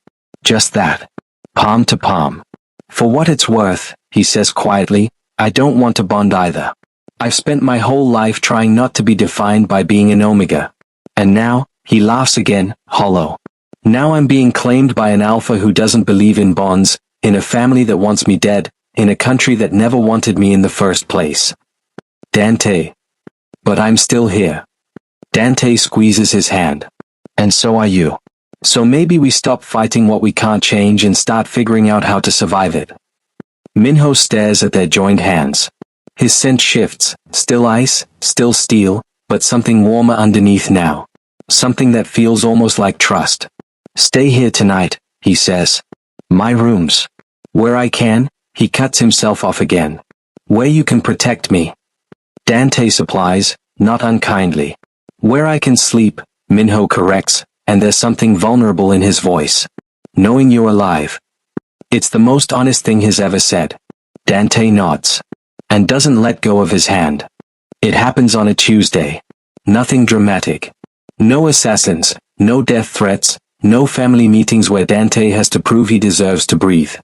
Just that. Palm to palm. For what it's worth, he says quietly, I don't want to bond either. I've spent my whole life trying not to be defined by being an Omega. And now, he laughs again, hollow. Now I'm being claimed by an alpha who doesn't believe in bonds, in a family that wants me dead, in a country that never wanted me in the first place. Dante. But I'm still here. Dante squeezes his hand. And so are you. So maybe we stop fighting what we can't change and start figuring out how to survive it. Minho stares at their joined hands. His scent shifts, still ice, still steel, but something warmer underneath now. Something that feels almost like trust. Stay here tonight, he says. My rooms. Where I can, he cuts himself off again. Where you can protect me. Dante supplies, not unkindly. Where I can sleep, Minho corrects, and there's something vulnerable in his voice. Knowing you're alive. It's the most honest thing he's ever said. Dante nods. And doesn't let go of his hand. It happens on a Tuesday. Nothing dramatic. No assassins, no death threats, no family meetings where Dante has to prove he deserves to breathe.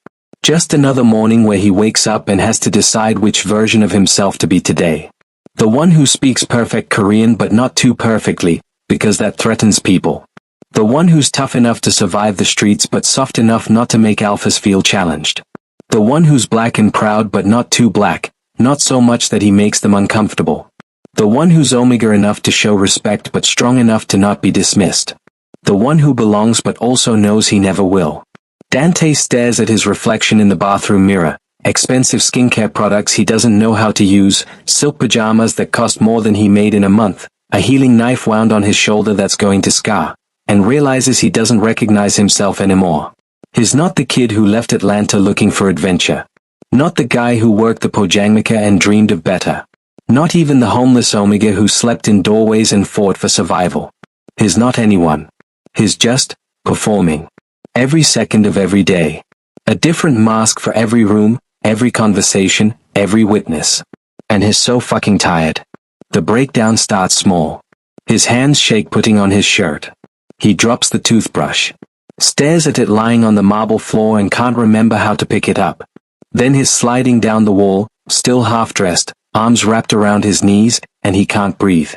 Just another morning where he wakes up and has to decide which version of himself to be today. The one who speaks perfect Korean but not too perfectly, because that threatens people. The one who's tough enough to survive the streets but soft enough not to make alphas feel challenged. The one who's black and proud but not too black, not so much that he makes them uncomfortable. The one who's omega enough to show respect but strong enough to not be dismissed. The one who belongs but also knows he never will. Dante stares at his reflection in the bathroom mirror, expensive skincare products he doesn't know how to use, silk pajamas that cost more than he made in a month, a healing knife wound on his shoulder that's going to scar, and realizes he doesn't recognize himself anymore. He's not the kid who left Atlanta looking for adventure. Not the guy who worked the Pojangmaka and dreamed of better. Not even the homeless omega who slept in doorways and fought for survival. He's not anyone. He's just performing. Every second of every day. A different mask for every room, every conversation, every witness. And he's so fucking tired. The breakdown starts small. His hands shake putting on his shirt. He drops the toothbrush. Stares at it lying on the marble floor and can't remember how to pick it up. Then he's sliding down the wall, still half-dressed, arms wrapped around his knees, and he can't breathe.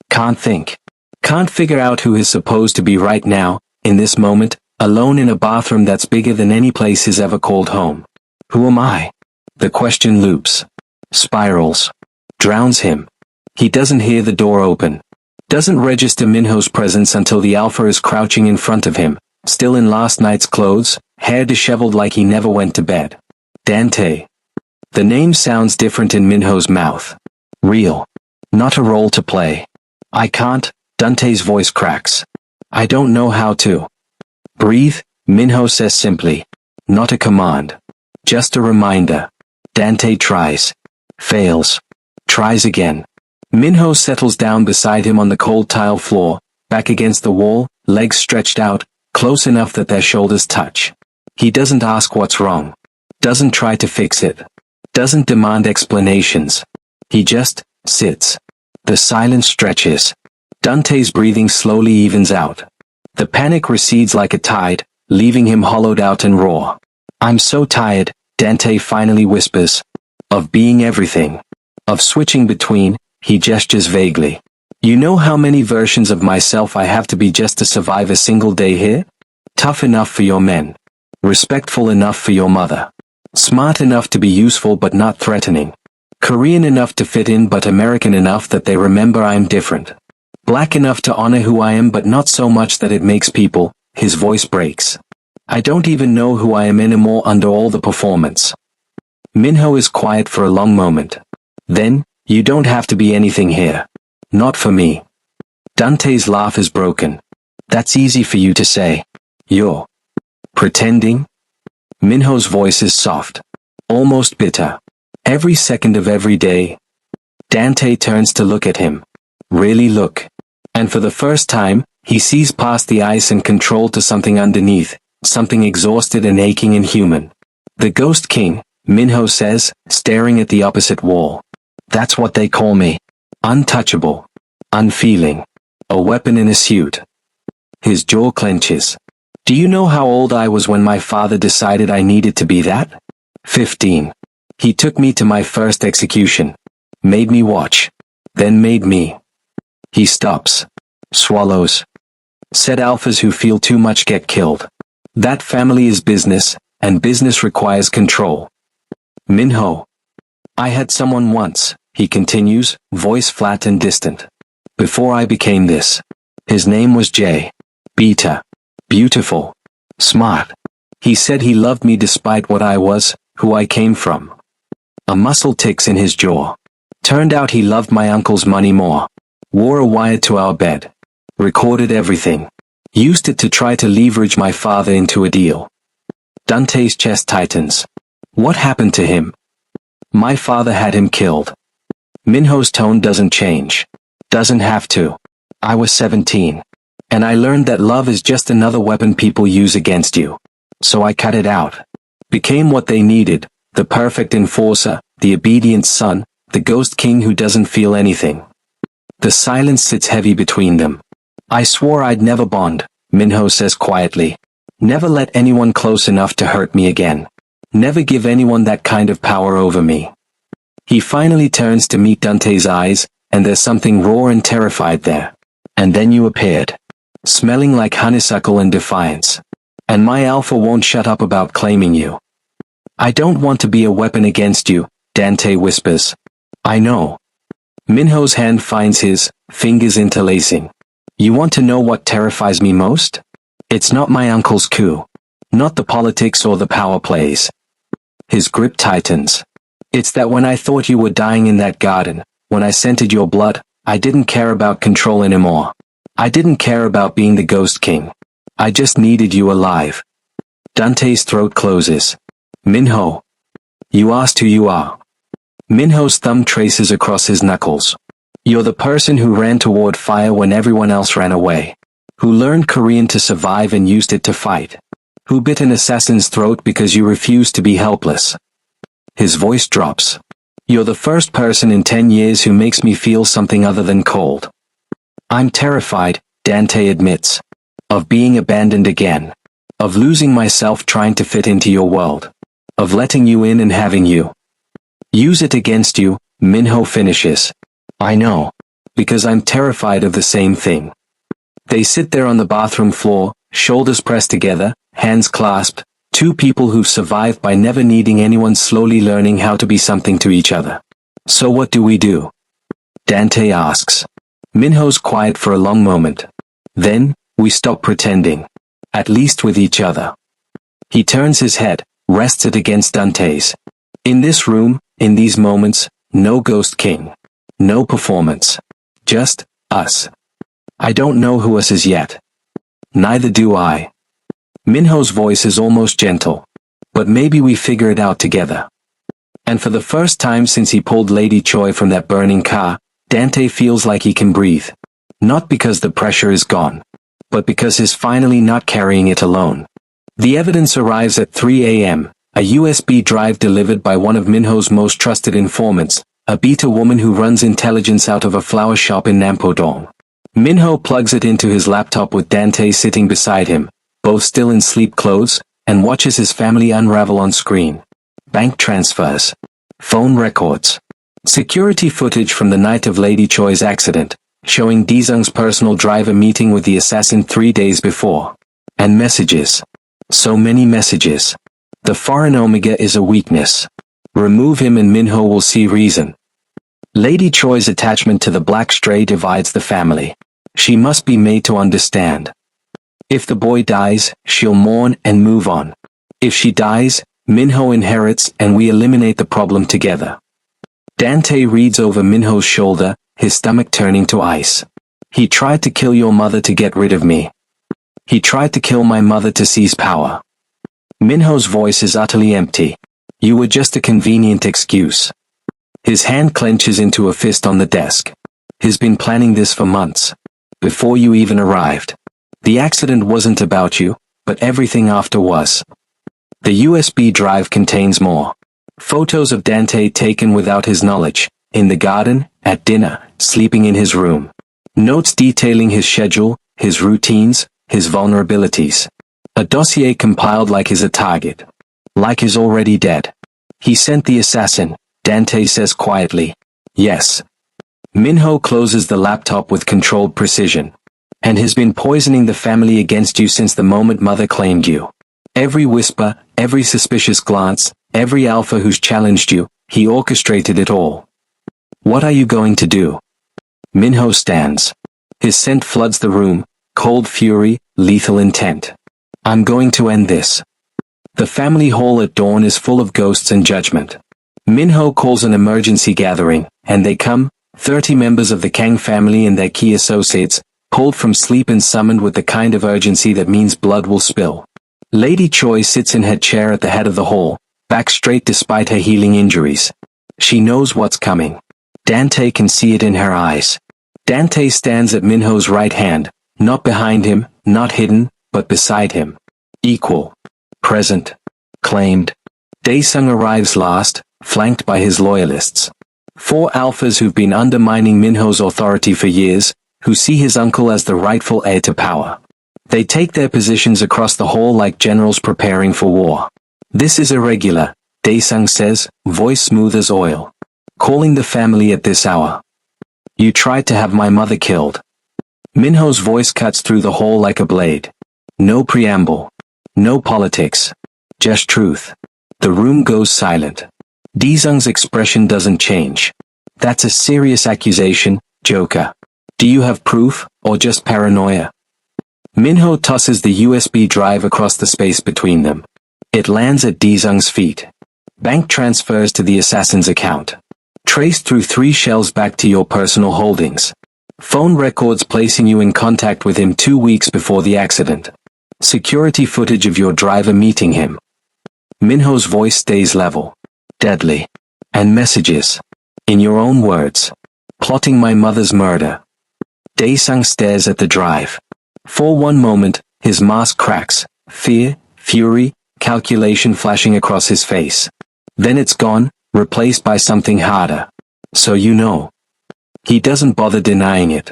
Can't think. Can't figure out who he's supposed to be right now, in this moment, alone in a bathroom that's bigger than any place he's ever called home. Who am I? The question loops. Spirals. Drowns him. He doesn't hear the door open. Doesn't register Minho's presence until the alpha is crouching in front of him, still in last night's clothes, hair disheveled like he never went to bed. Dante. The name sounds different in Minho's mouth. Real. Not a role to play. I can't, Dante's voice cracks. I don't know how to. Breathe, Minho says simply. Not a command. Just a reminder. Dante tries. Fails. Tries again. Minho settles down beside him on the cold tile floor, back against the wall, legs stretched out, close enough that their shoulders touch. He doesn't ask what's wrong. Doesn't try to fix it. Doesn't demand explanations. He just sits. The silence stretches. Dante's breathing slowly evens out. The panic recedes like a tide, leaving him hollowed out and raw. I'm so tired, Dante finally whispers. Of being everything. Of switching between, he gestures vaguely. You know how many versions of myself I have to be just to survive a single day here? Tough enough for your men. Respectful enough for your mother. Smart enough to be useful but not threatening. Korean enough to fit in but American enough that they remember I'm different. Black enough to honor who I am but not so much that it makes people, his voice breaks. I don't even know who I am anymore under all the performance. Minho is quiet for a long moment. Then, you don't have to be anything here. Not for me. Dante's laugh is broken. That's easy for you to say. You're pretending? Minho's voice is soft. Almost bitter. Every second of every day. Dante turns to look at him. Really look. And for the first time, he sees past the ice and control to something underneath, something exhausted and aching and human. The Ghost King, Minho says, staring at the opposite wall. That's what they call me. Untouchable. Unfeeling. A weapon in a suit. His jaw clenches. Do you know how old I was when my father decided I needed to be that? 15. He took me to my first execution. Made me watch. Then made me. He stops. Swallows. Said alphas who feel too much get killed. That family is business, and business requires control. Minho. I had someone once, he continues, voice flat and distant. Before I became this. His name was Jay. Beta. Beautiful. Smart. He said he loved me despite what I was, who I came from. A muscle ticks in his jaw. Turned out he loved my uncle's money more. Wore a wire to our bed. Recorded everything. Used it to try to leverage my father into a deal. Dante's chest tightens. What happened to him? My father had him killed. Minho's tone doesn't change. Doesn't have to. I was 17. And I learned that love is just another weapon people use against you. So I cut it out. Became what they needed, the perfect enforcer, the obedient son, the ghost king who doesn't feel anything. The silence sits heavy between them. I swore I'd never bond, Minho says quietly. Never let anyone close enough to hurt me again. Never give anyone that kind of power over me. He finally turns to meet Dante's eyes, and there's something raw and terrified there. And then you appeared. Smelling like honeysuckle and defiance. And my alpha won't shut up about claiming you. I don't want to be a weapon against you, Dante whispers. I know. Minho's hand finds his, fingers interlacing. You want to know what terrifies me most? It's not my uncle's coup. Not the politics or the power plays. His grip tightens. It's that when I thought you were dying in that garden, when I scented your blood, I didn't care about control anymore. I didn't care about being the Ghost King. I just needed you alive. Dante's throat closes. Minho. You asked who you are. Minho's thumb traces across his knuckles. You're the person who ran toward fire when everyone else ran away. Who learned Korean to survive and used it to fight. Who bit an assassin's throat because you refused to be helpless. His voice drops. You're the first person in 10 years who makes me feel something other than cold. I'm terrified, Dante admits. Of being abandoned again. Of losing myself trying to fit into your world. Of letting you in and having you use it against you, Minho finishes. I know. Because I'm terrified of the same thing. They sit there on the bathroom floor, shoulders pressed together, hands clasped, two people who've survived by never needing anyone, slowly learning how to be something to each other. So what do we do? Dante asks. Minho's quiet for a long moment. Then, we stop pretending. At least with each other. He turns his head, rests it against Dante's. In this room, in these moments, no Ghost King. No performance. Just, us. I don't know who us is yet. Neither do I. Minho's voice is almost gentle. But maybe we figure it out together. And for the first time since he pulled Lady Choi from that burning car, Dante feels like he can breathe. Not because the pressure is gone. But because he's finally not carrying it alone. The evidence arrives at 3 a.m., a USB drive delivered by one of Minho's most trusted informants, a beta woman who runs intelligence out of a flower shop in Nampodong. Minho plugs it into his laptop with Dante sitting beside him, both still in sleep clothes, and watches his family unravel on screen. Bank transfers. Phone records. Security footage from the night of Lady Choi's accident, showing Dizung's personal driver meeting with the assassin 3 days before. And messages. So many messages. The foreign Omega is a weakness. Remove him and Minho will see reason. Lady Choi's attachment to the black stray divides the family. She must be made to understand. If the boy dies, she'll mourn and move on. If she dies, Minho inherits and we eliminate the problem together. Dante reads over Minho's shoulder, his stomach turning to ice. He tried to kill your mother to get rid of me. He tried to kill my mother to seize power. Minho's voice is utterly empty. You were just a convenient excuse. His hand clenches into a fist on the desk. He's been planning this for months. Before you even arrived. The accident wasn't about you, but everything after was. The USB drive contains more. Photos of Dante taken without his knowledge, in the garden, at dinner, sleeping in his room. Notes detailing his schedule, his routines, his vulnerabilities. A dossier compiled like he's a target. Like he's already dead. He sent the assassin, Dante says quietly. Yes. Minho closes the laptop with controlled precision. and has been poisoning the family against you since the moment mother claimed you. Every whisper, every suspicious glance, every alpha who's challenged you, he orchestrated it all. What are you going to do? Minho stands. His scent floods the room, cold fury, lethal intent. I'm going to end this. The family hall at dawn is full of ghosts and judgment. Minho calls an emergency gathering, and they come, 30 members of the Kang family and their key associates, pulled from sleep and summoned with the kind of urgency that means blood will spill. Lady Choi sits in her chair at the head of the hall, back straight despite her healing injuries. She knows what's coming. Dante can see it in her eyes. Dante stands at Minho's right hand, not behind him, not hidden, but beside him. Equal. Present. Claimed. Daesung arrives last, flanked by his loyalists. 4 alphas who've been undermining Minho's authority for years, who see his uncle as the rightful heir to power. They take their positions across the hall like generals preparing for war. This is irregular, Daesung says, voice smooth as oil. Calling the family at this hour. You tried to have my mother killed. Minho's voice cuts through the hall like a blade. No preamble. No politics. Just truth. The room goes silent. Daesung's expression doesn't change. That's a serious accusation, Joker. Do you have proof, or just paranoia? Minho tosses the USB drive across the space between them. It lands at Daesung's feet. Bank transfers to the assassin's account. Traced through 3 shells back to your personal holdings. Phone records placing you in contact with him 2 weeks before the accident. Security footage of your driver meeting him. Minho's voice stays level. Deadly. And messages. In your own words. Plotting my mother's murder. Daesung stares at the drive. For one moment, his mask cracks, fear, fury, calculation flashing across his face. Then it's gone, replaced by something harder. So you know. He doesn't bother denying it.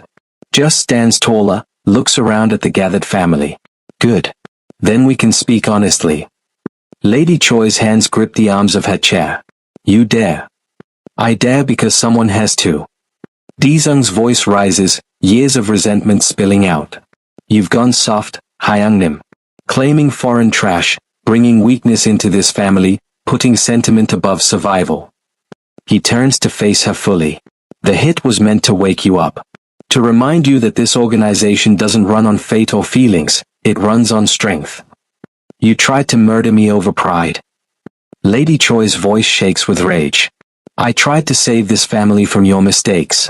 Just stands taller, looks around at the gathered family. Good. Then we can speak honestly. Lady Choi's hands grip the arms of her chair. You dare. I dare because someone has to. Daesung's voice rises, years of resentment spilling out. You've gone soft, Hyungnim. Claiming foreign trash, bringing weakness into this family, putting sentiment above survival. He turns to face her fully. The hit was meant to wake you up. To remind you that this organization doesn't run on fate or feelings, it runs on strength. You tried to murder me over pride. Lady Choi's voice shakes with rage. I tried to save this family from your mistakes.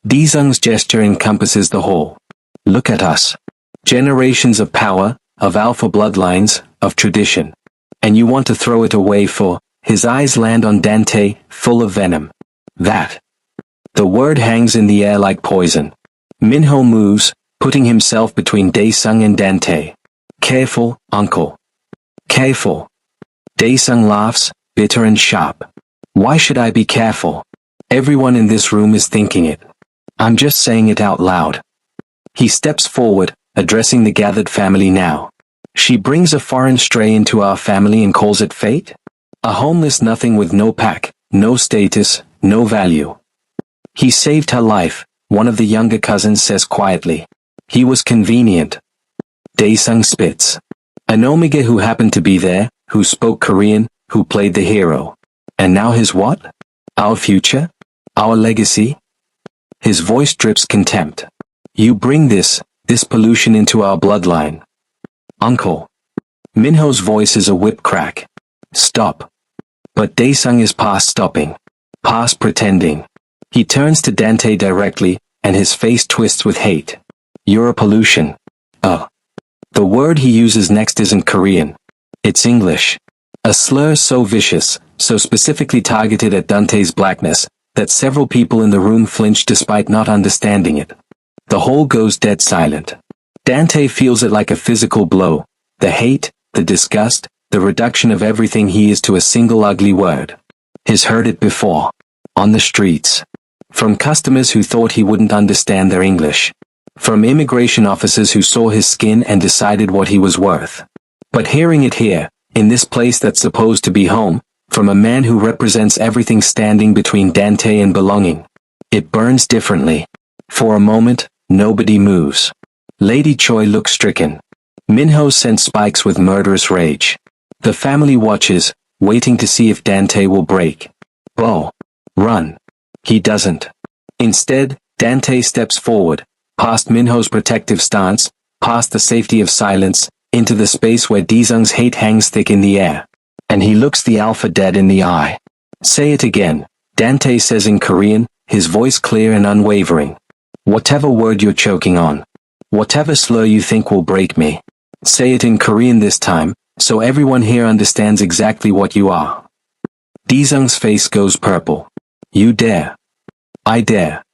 Daesung's gesture encompasses the whole. Look at us. Generations of power, of alpha bloodlines, of tradition. And you want to throw it away for, his eyes land on Dante, full of venom. That. The word hangs in the air like poison. Minho moves, putting himself between Daesung and Dante. Careful, uncle. Careful. Daesung laughs, bitter and sharp. Why should I be careful? Everyone in this room is thinking it. I'm just saying it out loud. He steps forward, addressing the gathered family now. She brings a foreign stray into our family and calls it fate? A homeless nothing with no pack, no status, no value. He saved her life, one of the younger cousins says quietly. He was convenient. Daesung spits. An Omega who happened to be there, who spoke Korean, who played the hero. And now his what? Our future? Our legacy? His voice drips contempt. You bring this pollution into our bloodline. Uncle. Minho's voice is a whip crack. Stop. But Daesung is past stopping. Past pretending. He turns to Dante directly, and his face twists with hate. You're a pollution. The word he uses next isn't Korean. It's English. A slur so vicious, so specifically targeted at Dante's blackness, that several people in the room flinch despite not understanding it. The whole goes dead silent. Dante feels it like a physical blow. The hate, the disgust, the reduction of everything he is to a single ugly word. He's heard it before. On the streets. From customers who thought he wouldn't understand their English. From immigration officers who saw his skin and decided what he was worth. But hearing it here, in this place that's supposed to be home, from a man who represents everything standing between Dante and belonging. It burns differently. For a moment, nobody moves. Lady Choi looks stricken. Minho scent spikes with murderous rage. The family watches, waiting to see if Dante will break. Oh. Run. He doesn't. Instead, Dante steps forward, past Minho's protective stance, past the safety of silence, into the space where Daesung's hate hangs thick in the air. And he looks the alpha dead in the eye. Say it again, Dante says in Korean, his voice clear and unwavering. Whatever word you're choking on. Whatever slur you think will break me. Say it in Korean this time, so everyone here understands exactly what you are. Daesung's face goes purple. You dare. I dare.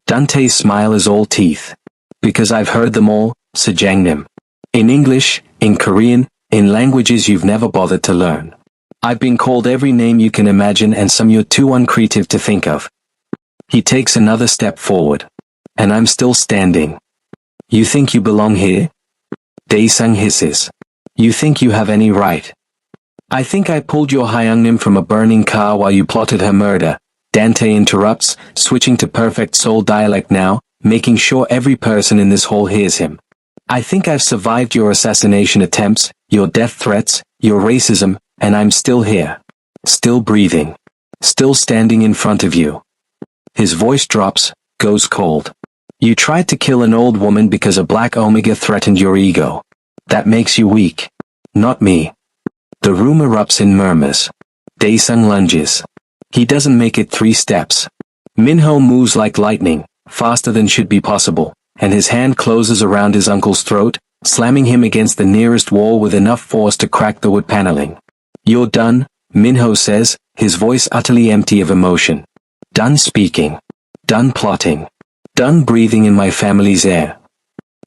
Dante's smile is all teeth. Because I've heard them all, Sejangnim. In English, in Korean, in languages you've never bothered to learn. I've been called every name you can imagine and some you're too uncreative to think of. He takes another step forward. And I'm still standing. You think you belong here? Daesung hisses. You think you have any right? I think I pulled your Hyungnim from a burning car while you plotted her murder. Dante interrupts, switching to perfect Seoul dialect now, making sure every person in this hall hears him. I think I've survived your assassination attempts, your death threats, your racism, and I'm still here. Still breathing. Still standing in front of you. His voice drops, goes cold. You tried to kill an old woman because a black omega threatened your ego. That makes you weak. Not me. The room erupts in murmurs. Daesung lunges. He doesn't make it 3 steps. Minho moves like lightning, faster than should be possible, and his hand closes around his uncle's throat, slamming him against the nearest wall with enough force to crack the wood paneling. You're done, Minho says, his voice utterly empty of emotion. Done speaking. Done plotting. Done breathing in my family's air.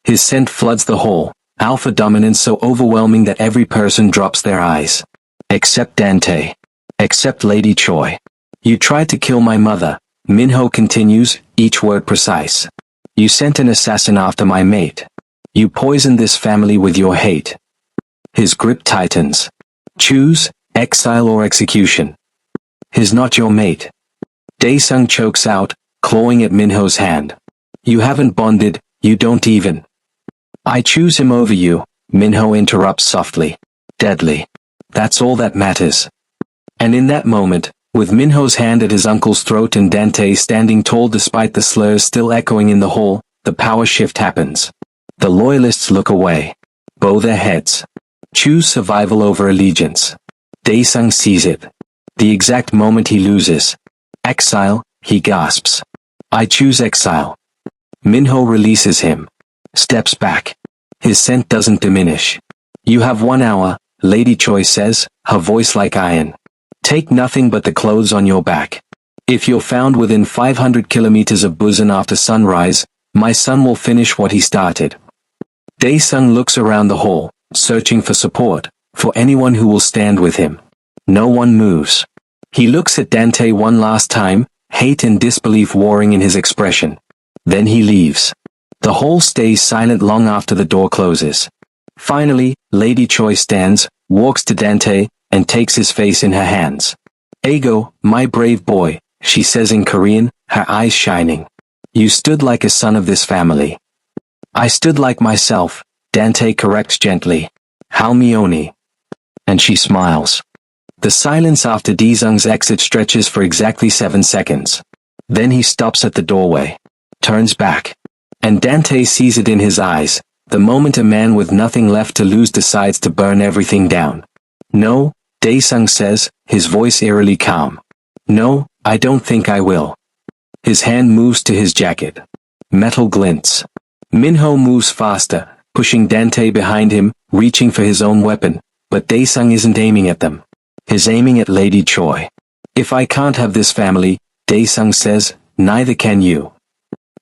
His scent floods the hall, alpha dominance so overwhelming that every person drops their eyes. Except Dante. Except Lady Choi. You tried to kill my mother, Minho continues, each word precise. You sent an assassin after my mate. You poisoned this family with your hate. His grip tightens. Choose, exile or execution. He's not your mate. Daesung chokes out, clawing at Minho's hand. You haven't bonded, you don't even. I choose him over you, Minho interrupts softly. Deadly. That's all that matters. And in that moment, with Minho's hand at his uncle's throat and Dante standing tall despite the slurs still echoing in the hall, the power shift happens. The loyalists look away. Bow their heads. Choose survival over allegiance. Daesung sees it. The exact moment he loses. Exile, he gasps. I choose exile. Minho releases him. Steps back. His scent doesn't diminish. You have 1 hour, Lady Choi says, her voice like iron. Take nothing but the clothes on your back. If you're found within 500 kilometers of Busan after sunrise, my son will finish what he started. Daesung looks around the hall, searching for support, for anyone who will stand with him. No one moves. He looks at Dante one last time, hate and disbelief warring in his expression. Then he leaves. The hall stays silent long after the door closes. Finally, Lady Choi stands, walks to Dante, and takes his face in her hands. Ago, my brave boy, she says in Korean, her eyes shining. You stood like a son of this family. I stood like myself, Dante corrects gently. Halmioni. And she smiles. The silence after Daesung's exit stretches for exactly 7 seconds. Then he stops at the doorway. Turns back. And Dante sees it in his eyes, the moment a man with nothing left to lose decides to burn everything down. No, Daesung says, his voice eerily calm. No, I don't think I will. His hand moves to his jacket. Metal glints. Minho moves faster, pushing Dante behind him, reaching for his own weapon, but Daesung isn't aiming at them. He's aiming at Lady Choi. If I can't have this family, Daesung says, neither can you.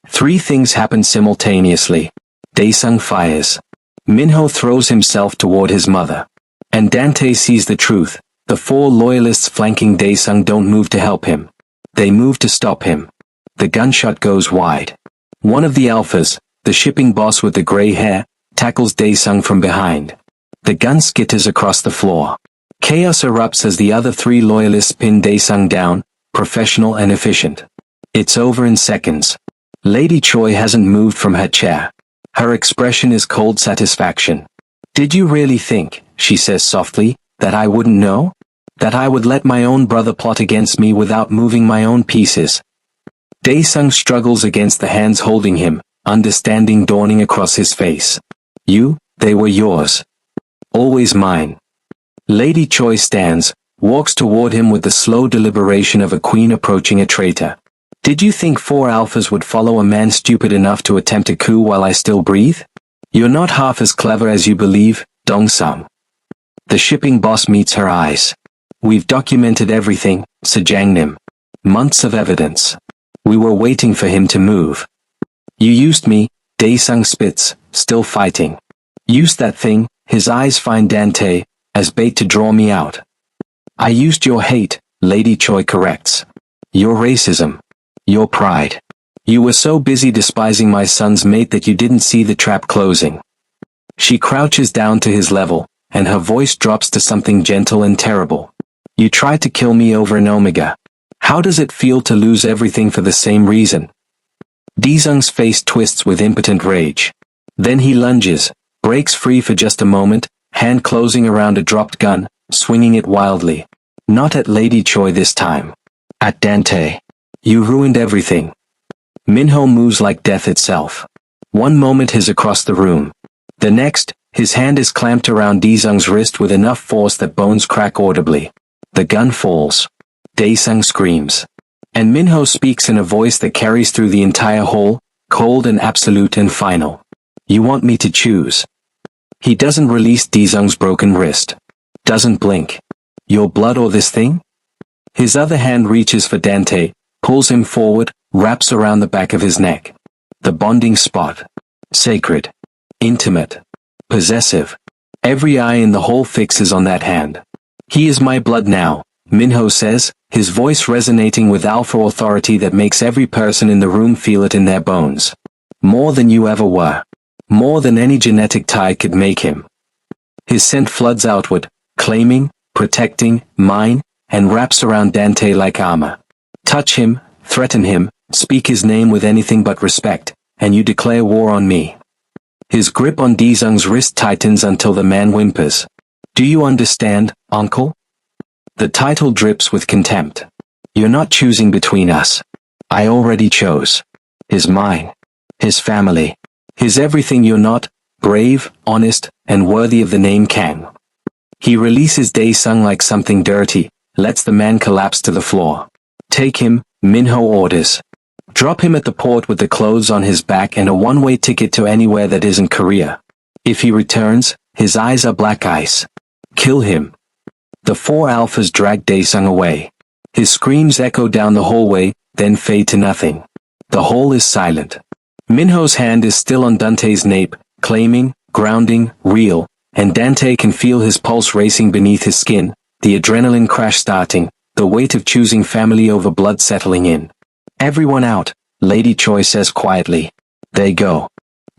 3 things happen simultaneously. Daesung fires. Minho throws himself toward his mother. And Dante sees the truth. The 4 loyalists flanking Daesung don't move to help him. They move to stop him. The gunshot goes wide. One of the alphas, the shipping boss with the gray hair, tackles Daesung from behind. The gun skitters across the floor. Chaos erupts as the other 3 loyalists pin Daesung down, professional and efficient. It's over in seconds. Lady Choi hasn't moved from her chair. Her expression is cold satisfaction. Did you really think, she says softly, that I wouldn't know? That I would let my own brother plot against me without moving my own pieces? Dae-sung struggles against the hands holding him, understanding dawning across his face. They were yours. Always mine. Lady Choi stands, walks toward him with the slow deliberation of a queen approaching a traitor. Did you think 4 alphas would follow a man stupid enough to attempt a coup while I still breathe? You're not half as clever as you believe, Dong-sung. The shipping boss meets her eyes. We've documented everything, Sejangnim. Months of evidence. We were waiting for him to move. You used me, Dae-sung spits, still fighting. Used that thing, his eyes find Dante, as bait to draw me out. I used your hate, Lady Choi corrects. Your racism. Your pride. You were so busy despising my son's mate that you didn't see the trap closing. She crouches down to his level, and her voice drops to something gentle and terrible. You tried to kill me over an omega. How does it feel to lose everything for the same reason? Dae-sung's face twists with impotent rage. Then he lunges, breaks free for just a moment, hand closing around a dropped gun, swinging it wildly. Not at Lady Choi this time. At Dante. You ruined everything. Minho moves like death itself. One moment he's across the room. The next, his hand is clamped around Dae-sung's wrist with enough force that bones crack audibly. The gun falls. Dae-sung screams. And Minho speaks in a voice that carries through the entire hall, cold and absolute and final. You want me to choose? He doesn't release Dae-sung's broken wrist. Doesn't blink. Your blood or this thing? His other hand reaches for Dante, pulls him forward, wraps around the back of his neck. The bonding spot. Sacred. Intimate. Possessive. Every eye in the hall fixes on that hand. He is my blood now, Minho says, his voice resonating with alpha authority that makes every person in the room feel it in their bones. More than you ever were. More than any genetic tie could make him. His scent floods outward, claiming, protecting, mine, and wraps around Dante like armor. Touch him, threaten him, speak his name with anything but respect, and you declare war on me. His grip on Dae-sung's wrist tightens until the man whimpers. Do you understand, uncle? The title drips with contempt. You're not choosing between us. I already chose. His mine. His family. His everything. You're not, brave, honest, and worthy of the name Kang. He releases Dae-sung like something dirty, lets the man collapse to the floor. Take him, Minho orders. Drop him at the port with the clothes on his back and a one-way ticket to anywhere that isn't Korea. If he returns, his eyes are black ice. Kill him. The 4 alphas drag Dae-sung away. His screams echo down the hallway, then fade to nothing. The hall is silent. Minho's hand is still on Dante's nape, claiming, grounding, real, and Dante can feel his pulse racing beneath his skin, the adrenaline crash starting, the weight of choosing family over blood settling in. Everyone out, Lady Choi says quietly. They go.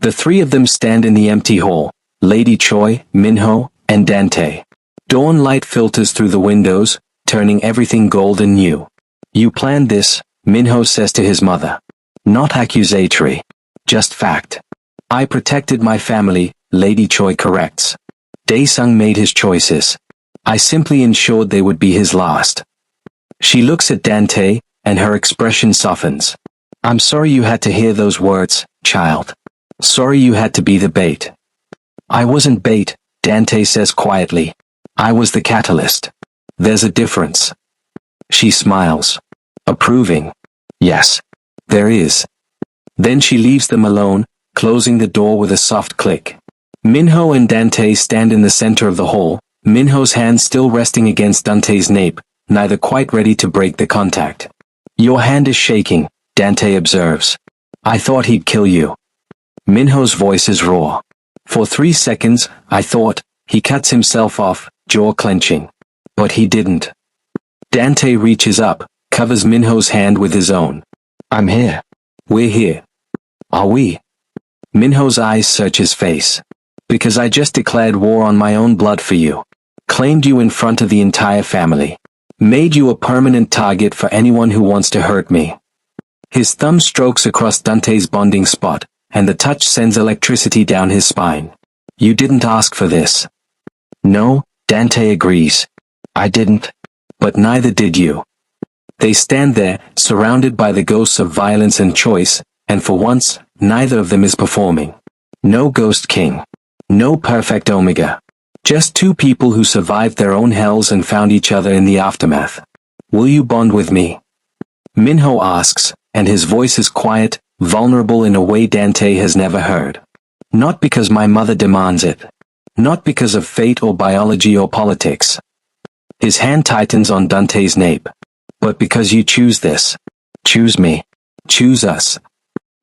The 3 of them stand in the empty hall, Lady Choi, Minho, and Dante. Dawn light filters through the windows, turning everything gold and new. You planned this, Minho says to his mother. Not accusatory. Just fact. I protected my family, Lady Choi corrects. Dae-sung made his choices. I simply ensured they would be his last. She looks at Dante, and her expression softens. I'm sorry you had to hear those words, child. Sorry you had to be the bait. I wasn't bait, Dante says quietly. I was the catalyst. There's a difference. She smiles. Approving. Yes. There is. Then she leaves them alone, closing the door with a soft click. Minho and Dante stand in the center of the hall, Minho's hand still resting against Dante's nape, neither quite ready to break the contact. Your hand is shaking, Dante observes. I thought he'd kill you. Minho's voice is raw. For 3 seconds, I thought, he cuts himself off, jaw clenching. But he didn't. Dante reaches up, covers Minho's hand with his own. I'm here. We're here. Are we? Minho's eyes search his face. Because I just declared war on my own blood for you. Claimed you in front of the entire family. Made you a permanent target for anyone who wants to hurt me. His thumb strokes across Dante's bonding spot, and the touch sends electricity down his spine. You didn't ask for this. No, Dante agrees. I didn't. But neither did you. They stand there, surrounded by the ghosts of violence and choice, and for once, neither of them is performing. No Ghost King. No perfect Omega. Just two people who survived their own hells and found each other in the aftermath. Will you bond with me? Minho asks, and his voice is quiet, vulnerable in a way Dante has never heard. Not because my mother demands it. Not because of fate or biology or politics. His hand tightens on Dante's nape. But because you choose this. Choose me. Choose us.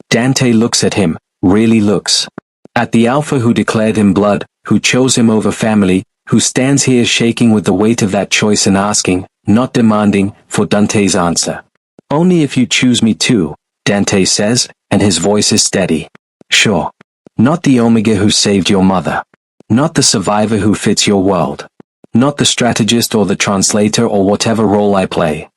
Dante looks at him, really looks. At the alpha who declared him blood, who chose him over family, who stands here shaking with the weight of that choice and asking, not demanding, for Dante's answer. Only if you choose me too, Dante says, and his voice is steady. Sure. Not the Omega who saved your mother. Not the survivor who fits your world. Not the strategist or the translator or whatever role I play.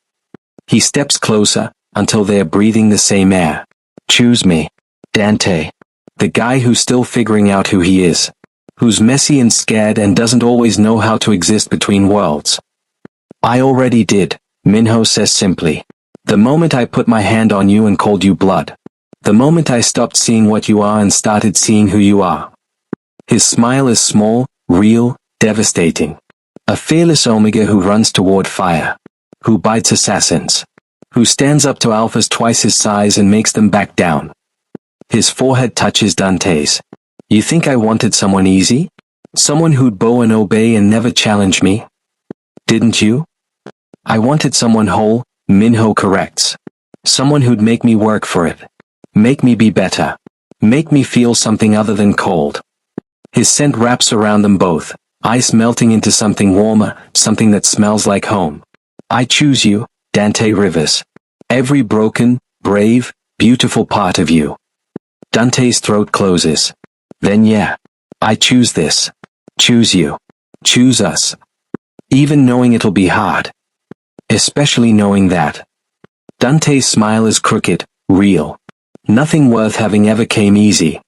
He steps closer, until they are breathing the same air. Choose me. Dante. The guy who's still figuring out who he is. Who's messy and scared and doesn't always know how to exist between worlds. I already did, Minho says simply. The moment I put my hand on you and called you blood. The moment I stopped seeing what you are and started seeing who you are. His smile is small, real, devastating. A fearless Omega who runs toward fire. Who bites assassins. Who stands up to alphas twice his size and makes them back down. His forehead touches Dante's. You think I wanted someone easy? Someone who'd bow and obey and never challenge me? Didn't you? I wanted someone whole, Minho corrects. Someone who'd make me work for it. Make me be better. Make me feel something other than cold. His scent wraps around them both, ice melting into something warmer, something that smells like home. I choose you, Dante Rivers. Every broken, brave, beautiful part of you. Dante's throat closes. Then yeah. I choose this. Choose you. Choose us. Even knowing it'll be hard. Especially knowing that. Dante's smile is crooked, real. Nothing worth having ever came easy.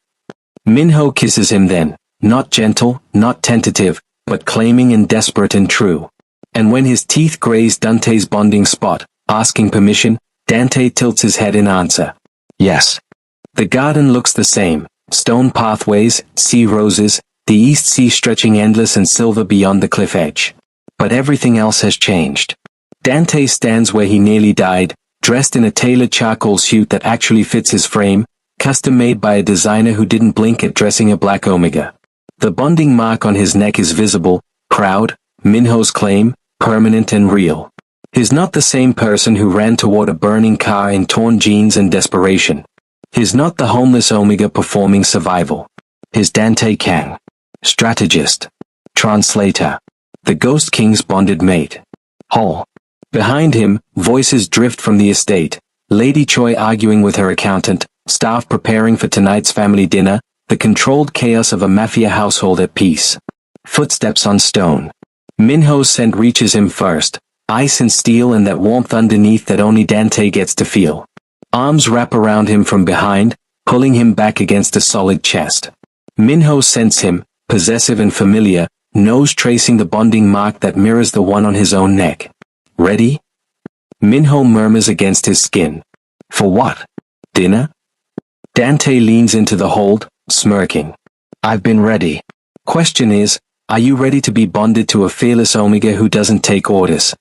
Minho kisses him then, not gentle, not tentative, but claiming and desperate and true. And when his teeth graze Dante's bonding spot, asking permission, Dante tilts his head in answer. Yes. The garden looks the same, stone pathways, sea roses, the East Sea stretching endless and silver beyond the cliff edge. But everything else has changed. Dante stands where he nearly died, dressed in a tailored charcoal suit that actually fits his frame, custom made by a designer who didn't blink at dressing a black Omega. The bonding mark on his neck is visible, proud, Minho's claim, permanent and real. He's not the same person who ran toward a burning car in torn jeans and desperation. He's not the homeless Omega performing survival. He's Dante Kang. Strategist. Translator. The Ghost King's bonded mate. Hall. Behind him, voices drift from the estate. Lady Choi arguing with her accountant, staff preparing for tonight's family dinner, the controlled chaos of a mafia household at peace. Footsteps on stone. Minho's scent reaches him first, ice and steel and that warmth underneath that only Dante gets to feel. Arms wrap around him from behind, pulling him back against a solid chest. Minho scents him, possessive and familiar, nose tracing the bonding mark that mirrors the one on his own neck. Ready? Minho murmurs against his skin. For what? Dinner? Dante leans into the hold, smirking. I've been ready. Question is, are you ready to be bonded to a fearless Omega who doesn't take orders?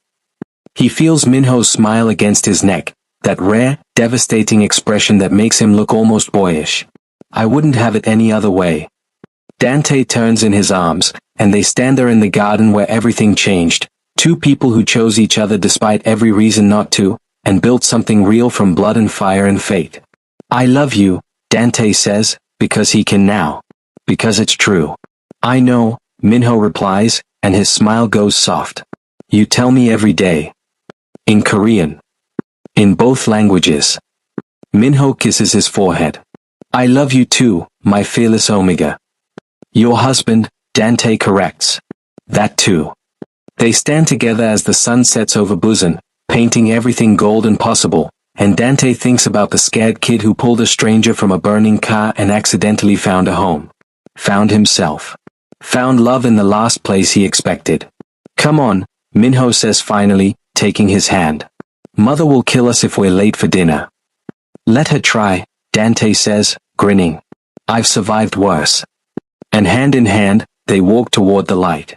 He feels Minho's smile against his neck, that rare, devastating expression that makes him look almost boyish. I wouldn't have it any other way. Dante turns in his arms, and they stand there in the garden where everything changed. Two people who chose each other despite every reason not to, and built something real from blood and fire and fate. I love you, Dante says, because he can now. Because it's true. I know, Minho replies, and his smile goes soft. You tell me every day. In Korean. In both languages. Minho kisses his forehead. I love you too, my fearless Omega. Your husband, Dante corrects. That too. They stand together as the sun sets over Busan, painting everything golden possible, and Dante thinks about the scared kid who pulled a stranger from a burning car and accidentally found a home. Found himself. Found love in the last place he expected. Come on, Minho says finally, taking his hand. Mother will kill us if we're late for dinner. Let her try, Dante says, grinning. I've survived worse. And hand in hand, they walk toward the light.